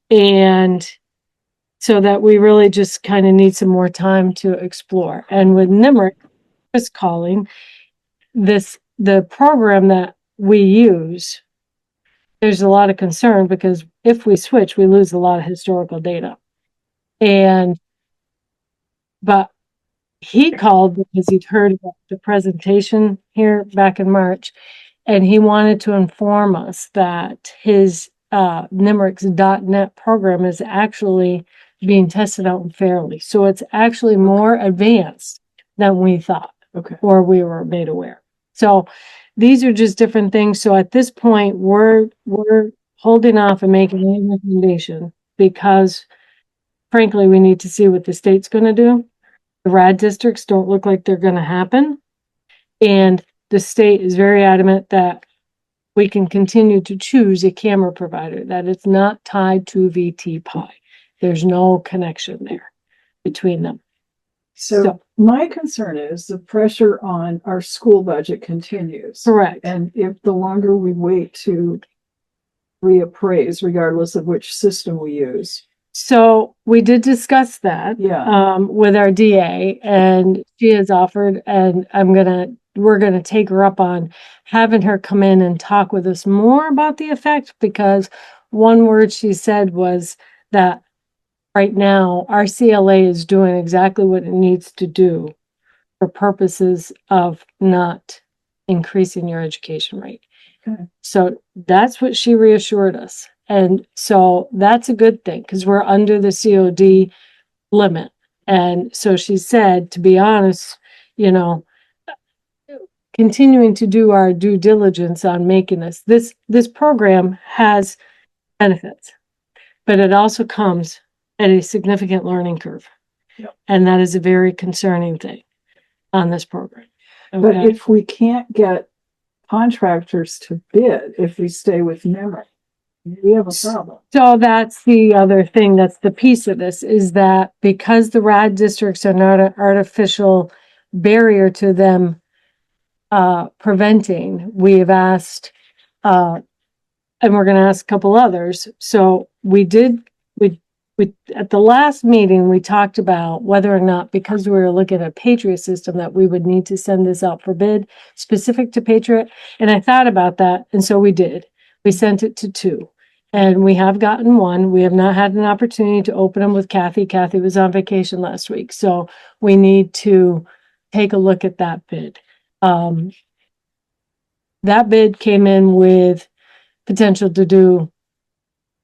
And so that we really just kind of need some more time to explore. And with Nimerick, is calling the program that we use, there's a lot of concern because if we switch, we lose a lot of historical data. But he called because he'd heard about the presentation here back in March, and he wanted to inform us that his Nimerick's .NET program is actually being tested out fairly. So it's actually more advanced than we thought. Okay. Or we were made aware. So these are just different things. So at this point, we're holding off and making any recommendation because frankly, we need to see what the state's going to do. The RAD districts don't look like they're going to happen. And the state is very adamant that we can continue to choose a camera provider, that it's not tied to VT-Pi. There's no connection there between them. So my concern is the pressure on our school budget continues. Correct. And if the longer we wait to reappraise, regardless of which system we use. So we did discuss that with our DA, and she has offered, and we're gonna take her up on having her come in and talk with us more about the effect, because one word she said was that right now our CLA is doing exactly what it needs to do for purposes of not increasing your education rate. Okay. So that's what she reassured us. And so that's a good thing because we're under the COD limit. And so she said, to be honest, continuing to do our due diligence on making this program has benefits, but it also comes at a significant learning curve. Yep. And that is a very concerning thing on this program. Okay? But if we can't get contractors to bid, if we stay with Nimerick, we have a problem. So that's the other thing, that's the piece of this, is that because the RAD districts are not an artificial barrier to them preventing, we have asked, and we're gonna ask a couple others. So we at the last meeting, we talked about whether or not, because we were looking at Patriot system, that we would need to send this out for bid specific to Patriot. And I thought about that, and so we did. We sent it to 2. And we have gotten 1. We have not had an opportunity to open them with Kathy. Kathy was on vacation last week, so we need to take a look at that bid. That bid came in with potential to do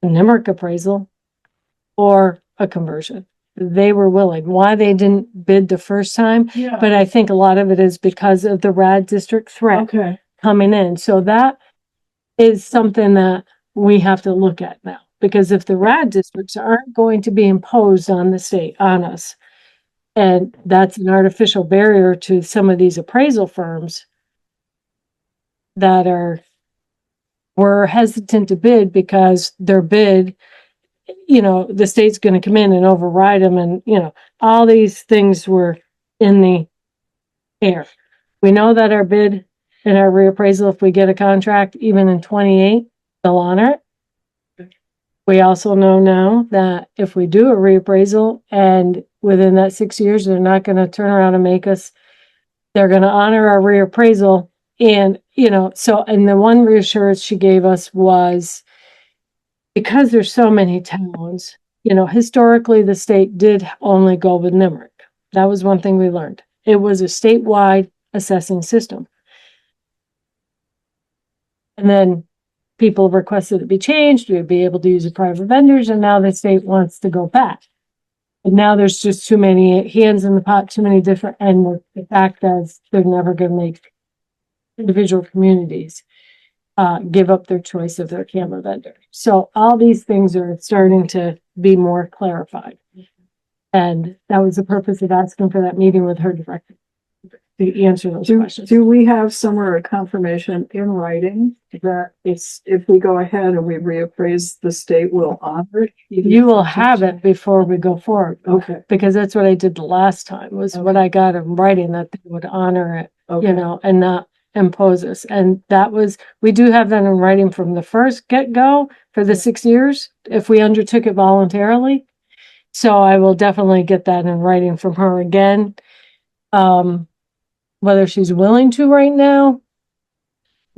a NIMRIC appraisal or a conversion. They were willing. Why they didn't bid the first time, Yeah. but I think a lot of it is because of the RAD district threat Okay. coming in. So that is something that we have to look at now, because if the RAD districts aren't going to be imposed on the state, on us, and that's an artificial barrier to some of these appraisal firms that were hesitant to bid because their bid, the state's going to come in and override them, and all these things were in the air. We know that our bid and our reappraisal, if we get a contract even in 28, they'll honor it. We also know now that if we do a reappraisal and within that 6 years, they're not going to turn around and they're going to honor our reappraisal. And, and the one reassurance she gave us was, because there's so many towns, historically the state did only go with NIMRIC. That was one thing we learned. It was a statewide assessing system. And then people requested it be changed. We'd be able to use the private vendors, and now the state wants to go back. And now there's just too many hands in the pot, too many different, and the fact that they're never going to make individual communities give up their choice of their camera vendor. So all these things are starting to be more clarified. And that was the purpose of asking for that meeting with her director to answer those questions. Do we have somewhere a confirmation in writing that if we go ahead and we reappraise, the state will honor it? You will have it before we go forward. Okay. Because that's what I did the last time, was what I got in writing, that they would honor it, Okay. And not impose us. And we do have that in writing from the first get-go for the 6 years, if we undertook it voluntarily. So I will definitely get that in writing from her again. Whether she's willing to right now,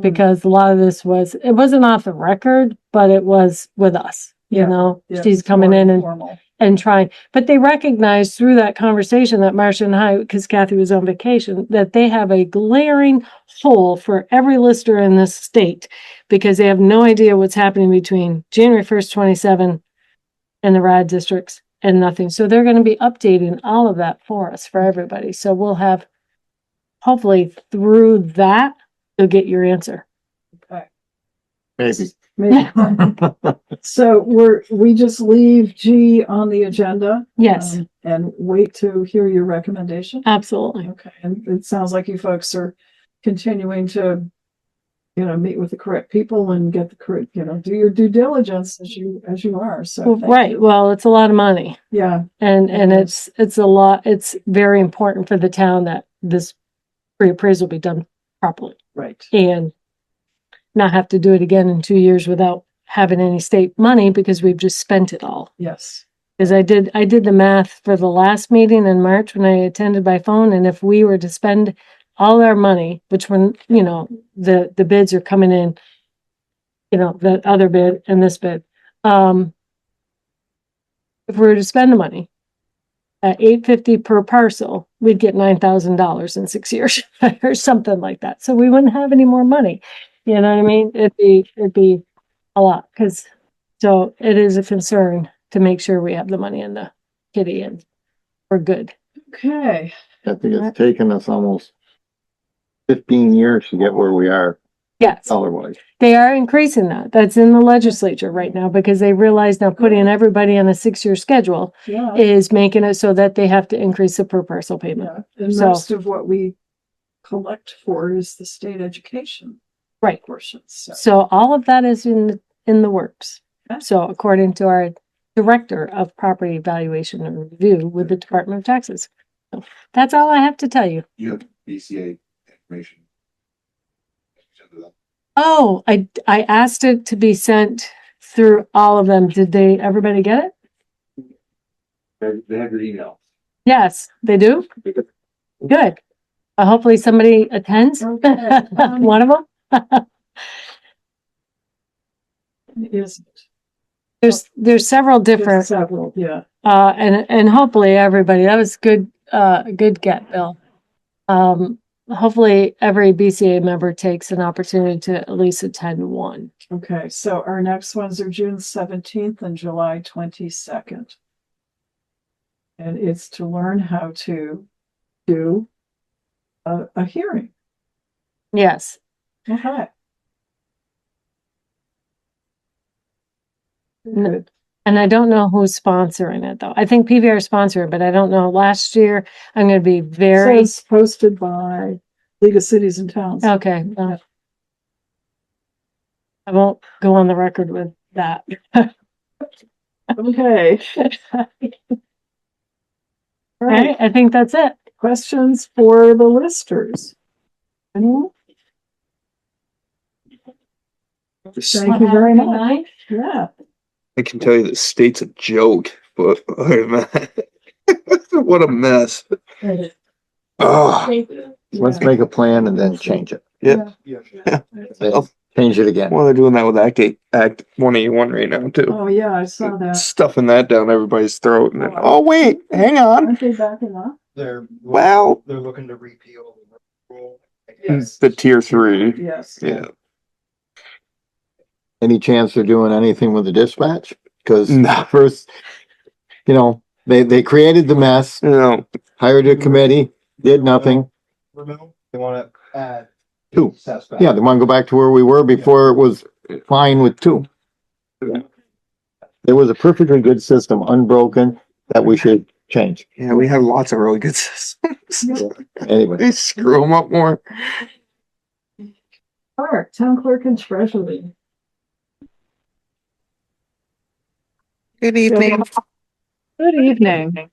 because a lot of this it wasn't off the record, but it was with us, Yeah, she's it's coming more in informal. and trying, but they recognized through that conversation that Marcia and I, because Kathy was on vacation, that they have a glaring hole for every lister in this state, because they have no idea what's happening between January 1st, 27 and the RAD districts and nothing. So they're going to be updating all of that for us, for everybody. So we'll have, hopefully through that, you'll get your answer. Maybe. Maybe. So we just leave G on the agenda? Yes. And wait to hear your recommendation? Absolutely. Okay, and it sounds like you folks are continuing to, meet with the correct people and get the correct, do your due diligence as you are, so. Well, thank right. you. Well, it's a lot of money, Yeah, and It it's a lot. It's very important for the town that this reappraisal be done properly right. and not have to do it again in 2 years without having any state money, because we've just spent it all. Yes. Because I did the math for the last meeting in March when I attended by phone, and if we were to spend all our money, which when, the bids are coming in, the other bid and this bid, if we were to spend the money at $850 per parcel, we'd get $9,000 in 6 years or something like that. So we wouldn't have any more money. You know what I mean? It'd be a lot, so it is a concern to make sure we have the money in the kitty and we're good. Okay. I think it's taken us almost 15 years to get where we are Yes, dollar wise. they are increasing that. That's in the legislature right now, because they realize now putting everybody on a 6-year schedule Yeah. is making it so that they have to increase the per parcel payment. Yeah. And So- most of what we collect for is the state education Right. portion. So, So all of that is in in the works. So according to our Director of Property Evaluation and Review with the Department of Taxes. So that's all I have to tell you. You have BCA information. Oh, I asked it to be sent through all of them. Did everybody get it? They have your email. Yes, they do? Good. Hopefully somebody attends. One of them? Is There's several different, several, yeah. and hopefully everybody, that was good, good get, Bill. Hopefully every BCA member takes an opportunity to at least attend one. Okay, so our next ones are June 17th and July 22nd. And it's to learn how to do a hearing. Yes. Okay. Good. And I don't know who's sponsoring it though. I think PVR is sponsoring, but I don't know. Last year, I'm going to be very, Says posted by League of Cities and Towns. okay. I won't go on the record with that. Okay. All right, I think that's it. questions for the listers? Anyone? Thank you very much. Yeah. I can tell you the state's a joke, but what a mess. Oh, Let's make a plan and then change it. yeah. Then change it again. Well, they're doing that with Act 181 right now too. Oh, yeah, I saw that. Stuffing that down everybody's throat. And then, oh wait, hang on. Aren't they backing up? They're looking to repeal the rule. The tier 3. Yes. Yeah. Any chance they're doing anything with the dispatch? Cause No. first, they created the mess, No. hired a committee, did nothing. They wanna add 2. suspect. Yeah, they wanna go back to where we were before it was fine with 2. There was a perfectly good system, unbroken, that we should change. Yeah, we have lots of really good systems. Anyway, They screw them up more. Clerk, town clerk and treasury. Good evening. Good evening.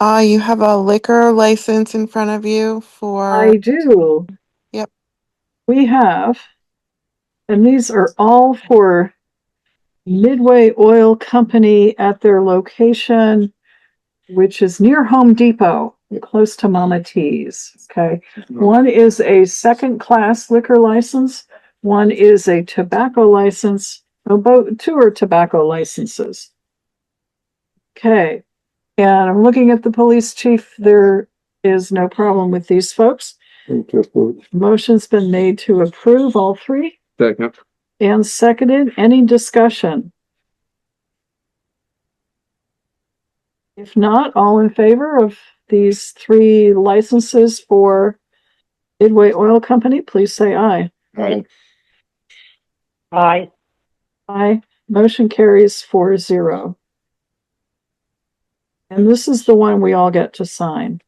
You have a liquor license in front of you for, I do. Yep. We have, and these are all for Midway Oil Company at their location, which is near Home Depot, close to Mama T's. Okay. One is a second-class liquor license. One is a tobacco license. Both 2 are tobacco licenses. Okay. And I'm looking at the police chief. There is no problem with these folks. Motion's been made to approve all 3 Second. and seconded. Any discussion? If not, all in favor of these 3 licenses for Midway Oil Company, please say aye. Aye. Aye. Motion carries 4-0. And this is the one we all get to sign.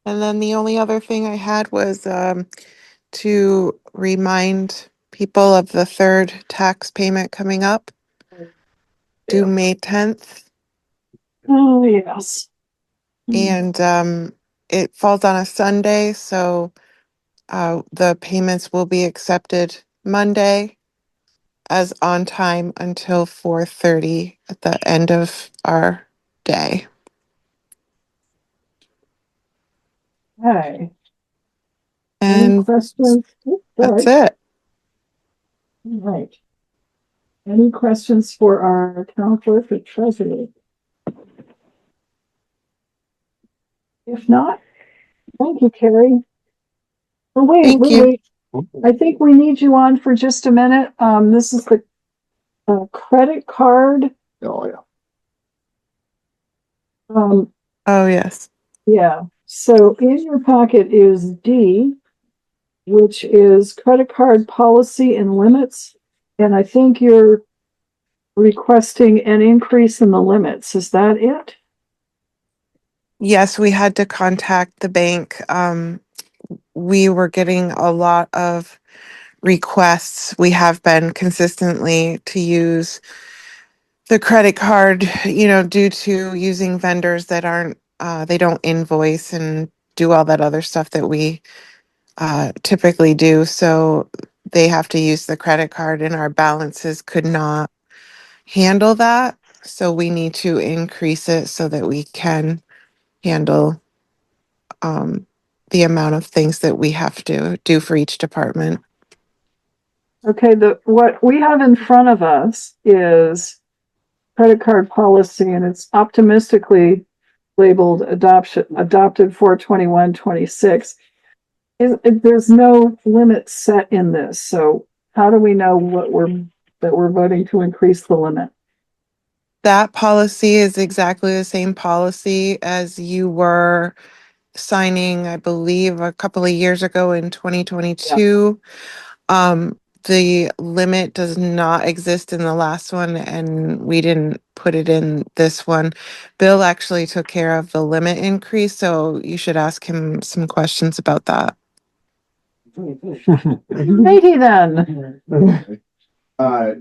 and then the only other thing I had was to remind people of the 3rd tax payment coming up, due May 10th. Oh, yes. And it falls on a Sunday, so the payments will be accepted Monday as on time until 4:30 at the end of our day. Okay. Any And questions? that's it. All right. Any questions for our town clerk or treasurer? If not, thank you, Kari. Oh, Thank you. wait. I think we need you on for just a minute. This is the credit card. oh yeah. Oh, yes. Yeah. So in your packet is D, which is credit card policy and limits. And I think you're requesting an increase in the limits. Is that it? Yes, we had to contact the bank. we were getting a lot of requests. We have been consistently to use the credit card, due to using vendors that aren't, they don't invoice and do all that other stuff that we typically do. So they have to use the credit card and our balances could not handle that. So we need to increase it so that we can handle the amount of things that we have to do for each department. Okay, what we have in front of us is credit card policy, and it's optimistically labeled adopted 4/21/26. There's no limit set in this, so how do we know that we're voting to increase the limit? That policy is exactly the same policy as you were signing, I believe, a couple of years ago in 2022. The limit does not exist in the last one, and we didn't put it in this one. Bill actually took care of the limit increase, so you should ask him some questions about that. Righty then.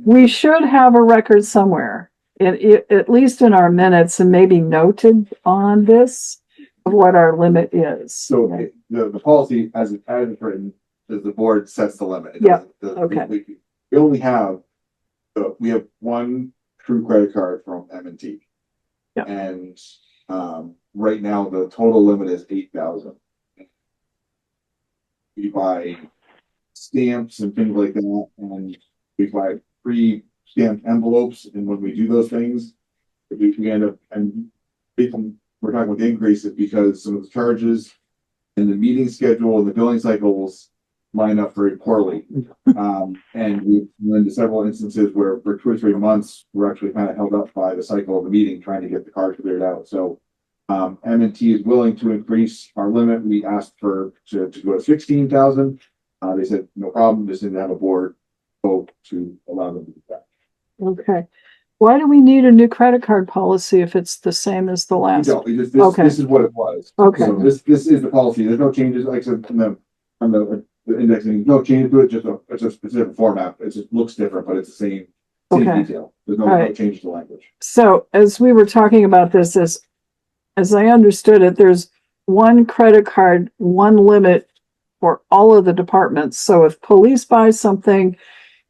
We should have a record somewhere, at least in our minutes, and maybe noted on this of what our limit is. So the policy as it's written is the board sets the limit. Yeah, okay. We only have, we have one true credit card from M&T. Yeah. And right now the total limit is 8,000. We buy stamps and things like that, and we buy pre-stamped envelopes, and when we do those things, we end up, and we're talking about the increases because some of the charges and the meeting schedule and the billing cycles line up very poorly. And we've run into several instances where for 2 or 3 months, we're actually kind of held up by the cycle of the meeting trying to get the cards cleared out. So M&T is willing to increase our limit. We asked to go to 16,000. They said, no problem, just didn't have a board vote to allow them to do that. Okay. Why do we need a new credit card policy if it's the same as the last? This is what it was. Okay. So this is the policy. There's no changes, like I said, on the indexing, no change to it, it's a specific format. It just looks different, but it's the same Okay. detail. There's no change to language. So as we were talking about this, as I understood it, there's one credit card, one limit for all of the departments. So if police buys something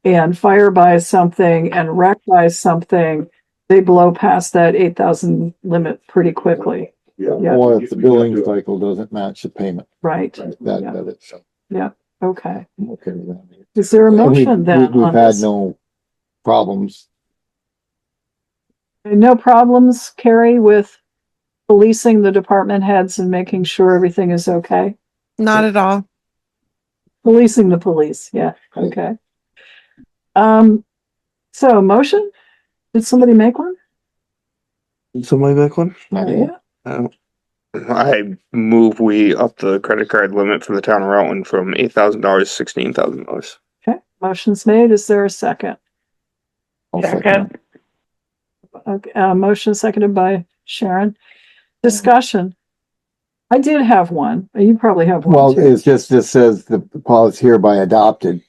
and fire buys something and rec buys something, they blow past that 8,000 limit pretty quickly. Yeah. Or if the billing cycle doesn't match the payment. Right. That it's. Yeah. Okay. I'm okay with that. Is there a motion then? We've on had this? no problems. No problems, Kari, with policing the department heads and making sure everything is okay? Not at all. Policing the police, yeah, okay. So motion? Did somebody make one? Somebody make one? Yeah. I move we up the credit card limit for the town of Rutland from $8,000 to $16,000. Okay, motion's made. Is there a second? Second. Okay, motion seconded by Sharon. Discussion. I did have one. You probably have one Well, too. it's just says the policy hereby adopted.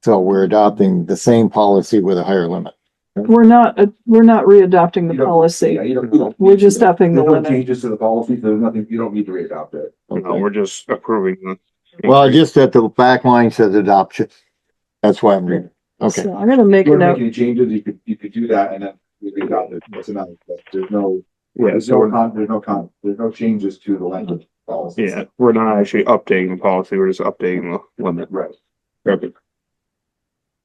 So we're adopting the same policy with a higher limit. We're not readopting the policy. Yeah, you don't We're just upping the There's no limit. changes to the policy, so there's nothing, you don't need to readopt it. No, we're just approving the. Well, just that the back line says adoption. That's why I'm reading. Okay. So I'm gonna make If you a want to note. make any changes, you could do that and then we readopt it. That's enough. But there's no, Yeah, there's so no changes to the language policy. yeah, we're not actually updating the policy, we're just updating the limit. Right. Okay.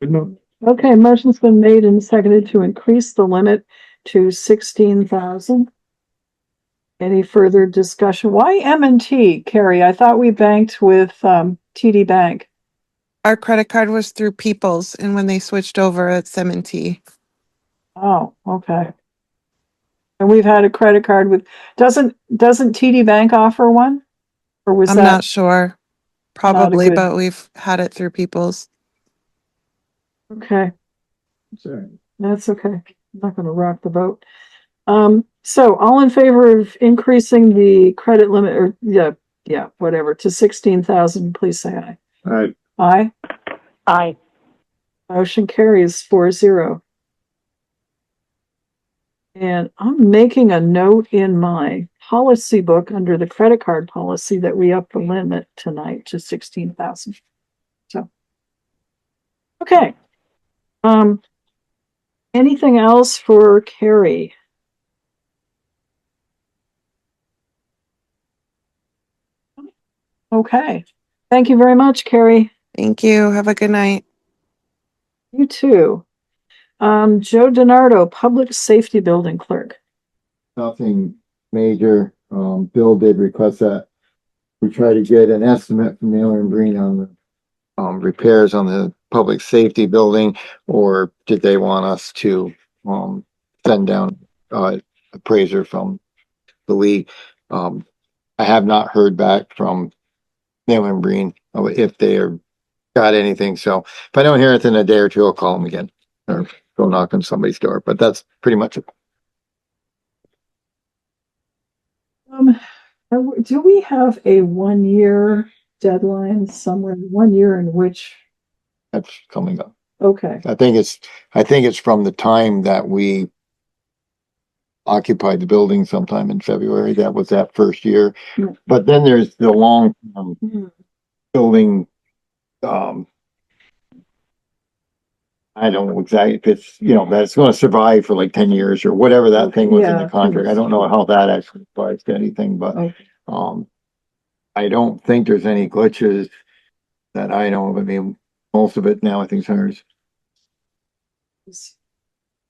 Good enough. Okay, motion's been made and seconded to increase the limit to 16,000. Any further discussion? Why M&T, Kari? I thought we banked with TD Bank. Our credit card was through People's, and when they switched over, it's M&T. Oh, okay. And we've had a credit card with, doesn't TD Bank offer one? Or was I'm that? not sure. Probably, good- but we've had it through People's. Okay, that's okay. I'm not gonna rock the boat. So all in favor of increasing the credit limit or yeah, whatever, to 16,000, please say aye. Aye. Aye. Aye. Motion carries 4-0. And I'm making a note in my policy book under the credit card policy that we up the limit tonight to 16,000. So, okay. Anything else for Kari? Okay. Thank you very much, Kari. Thank you. Have a good night. You too. Joe Denardo, Public Safety Building Clerk. Nothing major. Bill did request that we try to get an estimate from Naylor and Breen on the repairs on the public safety building, or did they want us to send down appraiser from the league? I have not heard back from Naylor and Breen if they are got anything. So if I don't hear it in a day or two, I'll call them again or go knock on somebody's door. But that's pretty much it. Do we have a 1-year deadline somewhere? 1 year in which? That's coming up. Okay. I think it's from the time that we occupied the building sometime in February. That was that first year. Yeah. But then there's the long building. I don't know exactly if it's, that's going to survive for like 10 years or whatever that thing was in the contract. I don't know how that actually applies to anything, but, I don't think there's any glitches that I know of. I mean, most of it now I think is ours.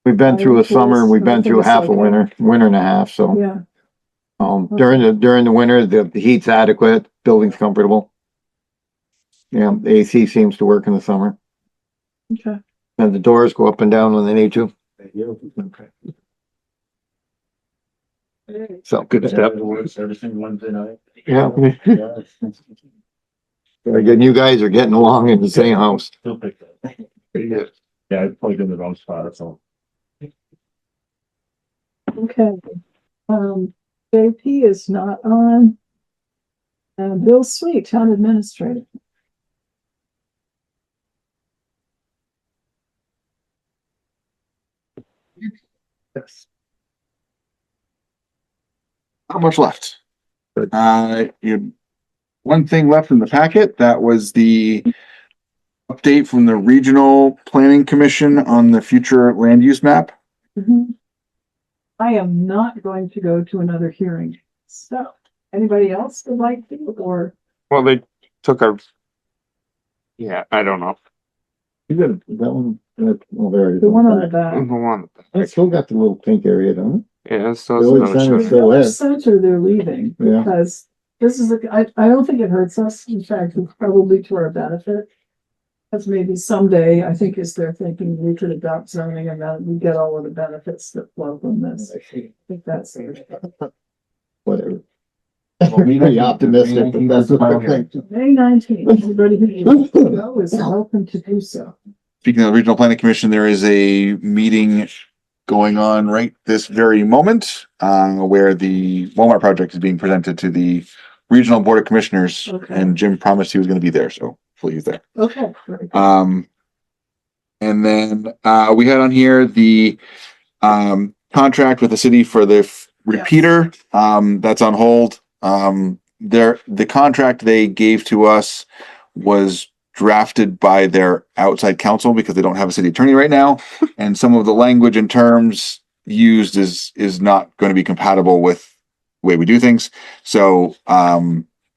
We've been through a summer, we've been through half a winter and a half, so. Yeah. During the winter, the heat's adequate, building's comfortable. Yeah, the AC seems to work in the summer. Okay. And the doors go up and down when they need to. Okay. So good stuff. Servicing Wednesday night. Yeah. Very good. You guys are getting along in the same house. Still pick that. Pretty good. Yeah, I plugged in the wrong spot, that's all. Okay. JP is not on. Bill Sweet, Town Administrator. Yes. Not much left. You one thing left in the packet, that was the update from the Regional Planning Commission on the future land use map. I am not going to go to another hearing. So, anybody else would like to, or? Well, they took yeah, I don't know. You got that one. Well, there it is. The one on the back. The one. It's still got the little pink area, don't it? Yeah, it's still Village Center's still there. Village Center, they're leaving Yeah. because this is I don't think it hurts us. In fact, it's probably to our benefit. Because maybe someday, I think is their thinking, we could adopt zoning and then we get all of the benefits that flow from this. I think that's Whatever. Pretty optimistic, but that's what I think. May 19th. Everybody who wants to go is welcome to do so. Speaking of the Regional Planning Commission, there is a meeting going on right this very moment, where the Walmart project is being presented to the Regional Board of Commissioners, and Jim promised he was going to be there, so hopefully he's there. Okay. And then we had on here the contract with the city for the repeater. That's on hold. The contract they gave to us was drafted by their outside counsel because they don't have a city attorney right now, and some of the language and terms used is not going to be compatible with the way we do things. So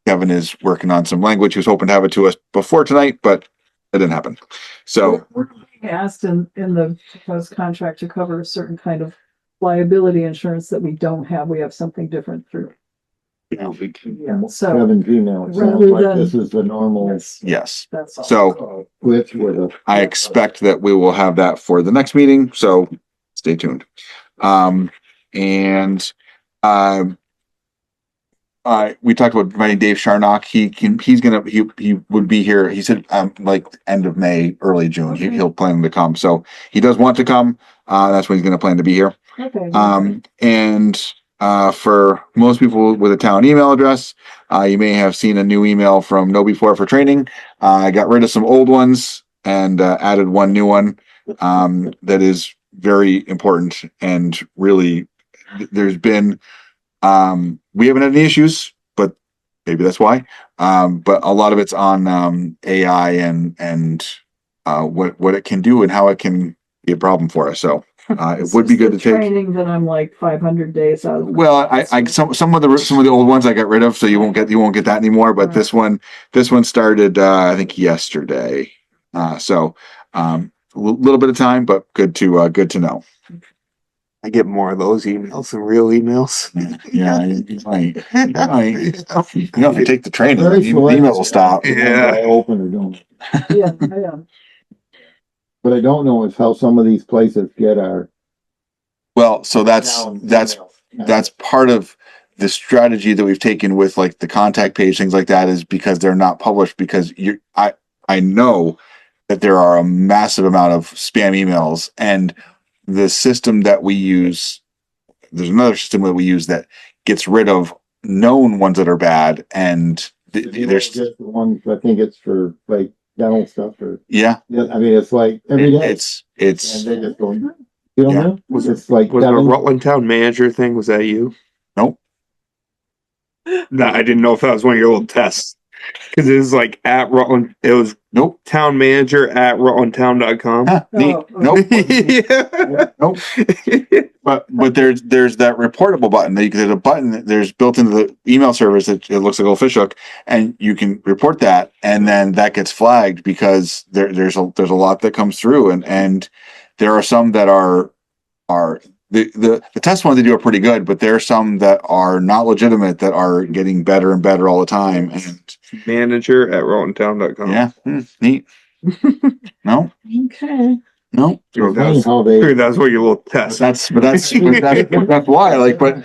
Kevin is working on some language. He was hoping to have it to us before tonight, but it didn't happen. So we're being asked in the proposed contract to cover a certain kind of liability insurance that we don't have. We have something different through. So Kevin's email, it sounds like this is the normal. yes. That's all. So Glitch with a. I expect that we will have that for the next meeting, so stay tuned. We talked about inviting Dave Sharnock. He would be here. He said, like end of May, early June, he'll plan to come. So he does want to come. That's when he's going to plan to be here. Okay. for most people with a town email address. You may have seen a new email from Know Before for training. I got rid of some old ones and added one new one that is very important and really there's been we haven't had any issues, but maybe that's why. But a lot of it's on AI and what it can do and how it can be a problem for us. So it would be good to take training that I'm like 500 days out of. well, I some of the old ones I got rid of, so you won't get that anymore. But this one started I think yesterday. So a little bit of time, but good to know. I get more of those emails than real emails. Yeah, you might. If you take the training, the emails will stop. Yeah. I open or don't. Yeah, I am. What I don't know is how some of these places get our. Well, so that's part of the strategy that we've taken with like the contact page, things like that, is because they're not published. Because I know that there are a massive amount of spam emails, and the system that we use, there's another system that we use that gets rid of known ones that are bad, and there's just the ones I think it's for like dental stuff or yeah. I mean it's like every day. It's and they just go, you don't Yeah. know? It's like Was the dental. Rutland Town Manager thing, was that you? Nope. No, I didn't know if that was one of your little tests. Because it was like at Rutland, it was nope. Town Manager at rutlandtown.com. Neat. Nope. Yeah. Nope. But there's that reportable button. There's a button that there's built into the email service that it looks like a little fishhook, and you can report that, and then that gets flagged because there's a lot that comes through, and there are some that are the test ones they do are pretty good, but there are some that are not legitimate that are getting better and better all the time. And Manager at rutlandtown.com. yeah, neat. No. Okay. No, Figured that funny was, how they- figured that was what your little test. that's why. Like, but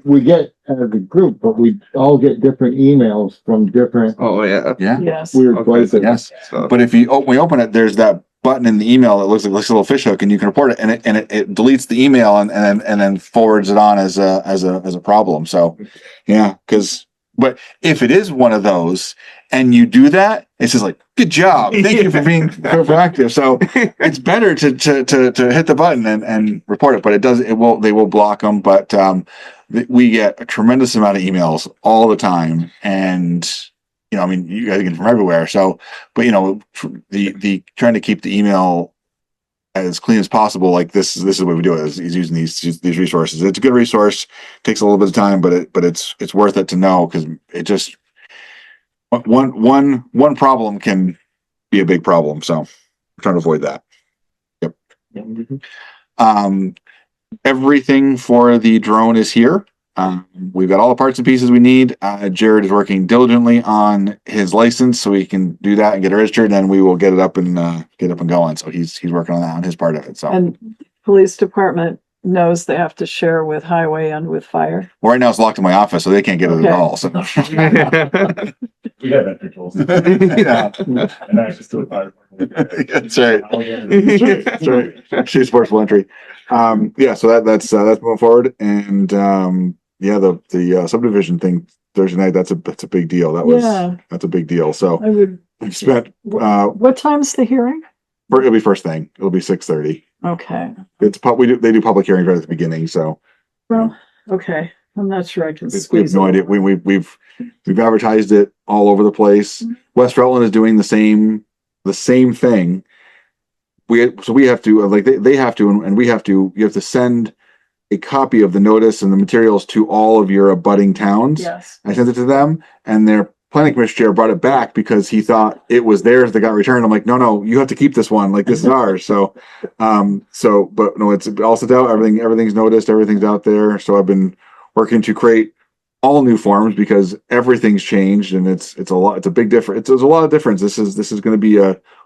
we get as a group, but we all get different emails from different Oh yeah. yeah, Yes. weird Okay. places. yes. So, But if you we open it, there's that button in the email that looks like a little fishhook, and you can report it, and it deletes the email and then forwards it on as a problem. So yeah, but if it is one of those and you do that, it says like, good job. Thank you for being proactive. So it's better to hit the button and report it, but they will block them. But we get a tremendous amount of emails all the time. And, you know, I mean, you guys get from everywhere. So, but you know, the trying to keep the email as clean as possible, like this is what we do is using these resources. It's a good resource, takes a little bit of time, but it's worth it to know, because it just one problem can be a big problem. So I'm trying to avoid that. Yep. Everything for the drone is here. We've got all the parts and pieces we need. Jared is working diligently on his license so we can do that and get it registered. Then we will get it up and going. So he's working on that on his part of it. So And police department knows they have to share with highway and with fire. well, right now it's locked in my office, so they can't get it Okay. at all. So We have that controls. yeah, And access to a fire. that's right. That's right. She sports entry. Yeah, so that's moving forward, and yeah, the subdivision thing Thursday night. That's a big deal. That's a big deal. So I would. we've spent. What time's the hearing? It'll be first thing. It'll be 6:30. Okay. They do public hearings right at the beginning. So Well, okay. I'm not sure I can we have squeeze no it. idea. We've advertised it all over the place. West Rutland is doing the same thing. We have to, like they have to, and we have to. You have to send a copy of the notice and the materials to all of your abutting towns. Yes. I sent it to them, and their planning commission chair brought it back because he thought it was theirs that got returned. I'm like, no, you have to keep this one. Like, this is ours. So, but no, it's all sent out. Everything's noticed. Everything's out there. So I've been working to create all new forms because everything's changed, and it's a lot. It's a big difference. There's a lot of difference. This is going to be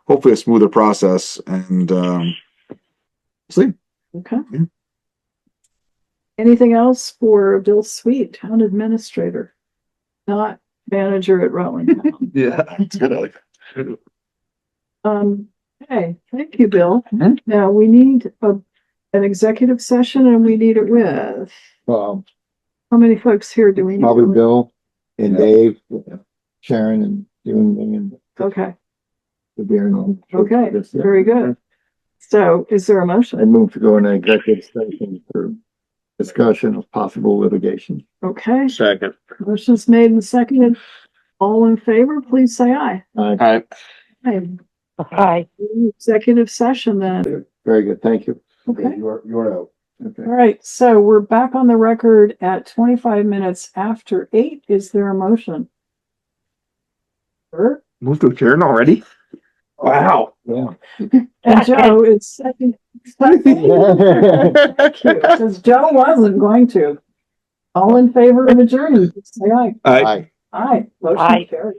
hopefully a smoother process, and see. Okay. Yeah. Anything else for Bill Sweet, town administrator, not manager at Rutland Town? Yeah, it's good. I like that. Hey, thank you, Bill. Mhm. Now we need an executive session and we need it with, Um, how many folks here do we need? probably Bill and Dave, Sharon and you and me and Okay, the beer. okay, very good. So is there a motion? I move to go in an executive session for discussion of possible litigation. Okay, Second. motion's made and seconded. All in favor, please say aye. Aye. Aye. Hi. Executive session then. Very good, thank you. Okay. You're out. Okay. All right, so we're back on the record at 25 minutes after 8. Is there a motion? Sure. Moved to adjourn already? Wow. Yeah. And Joe is second. Because Joe wasn't going to. All in favor of adjournment, say aye. Aye. Aye. Motion Aye. carried.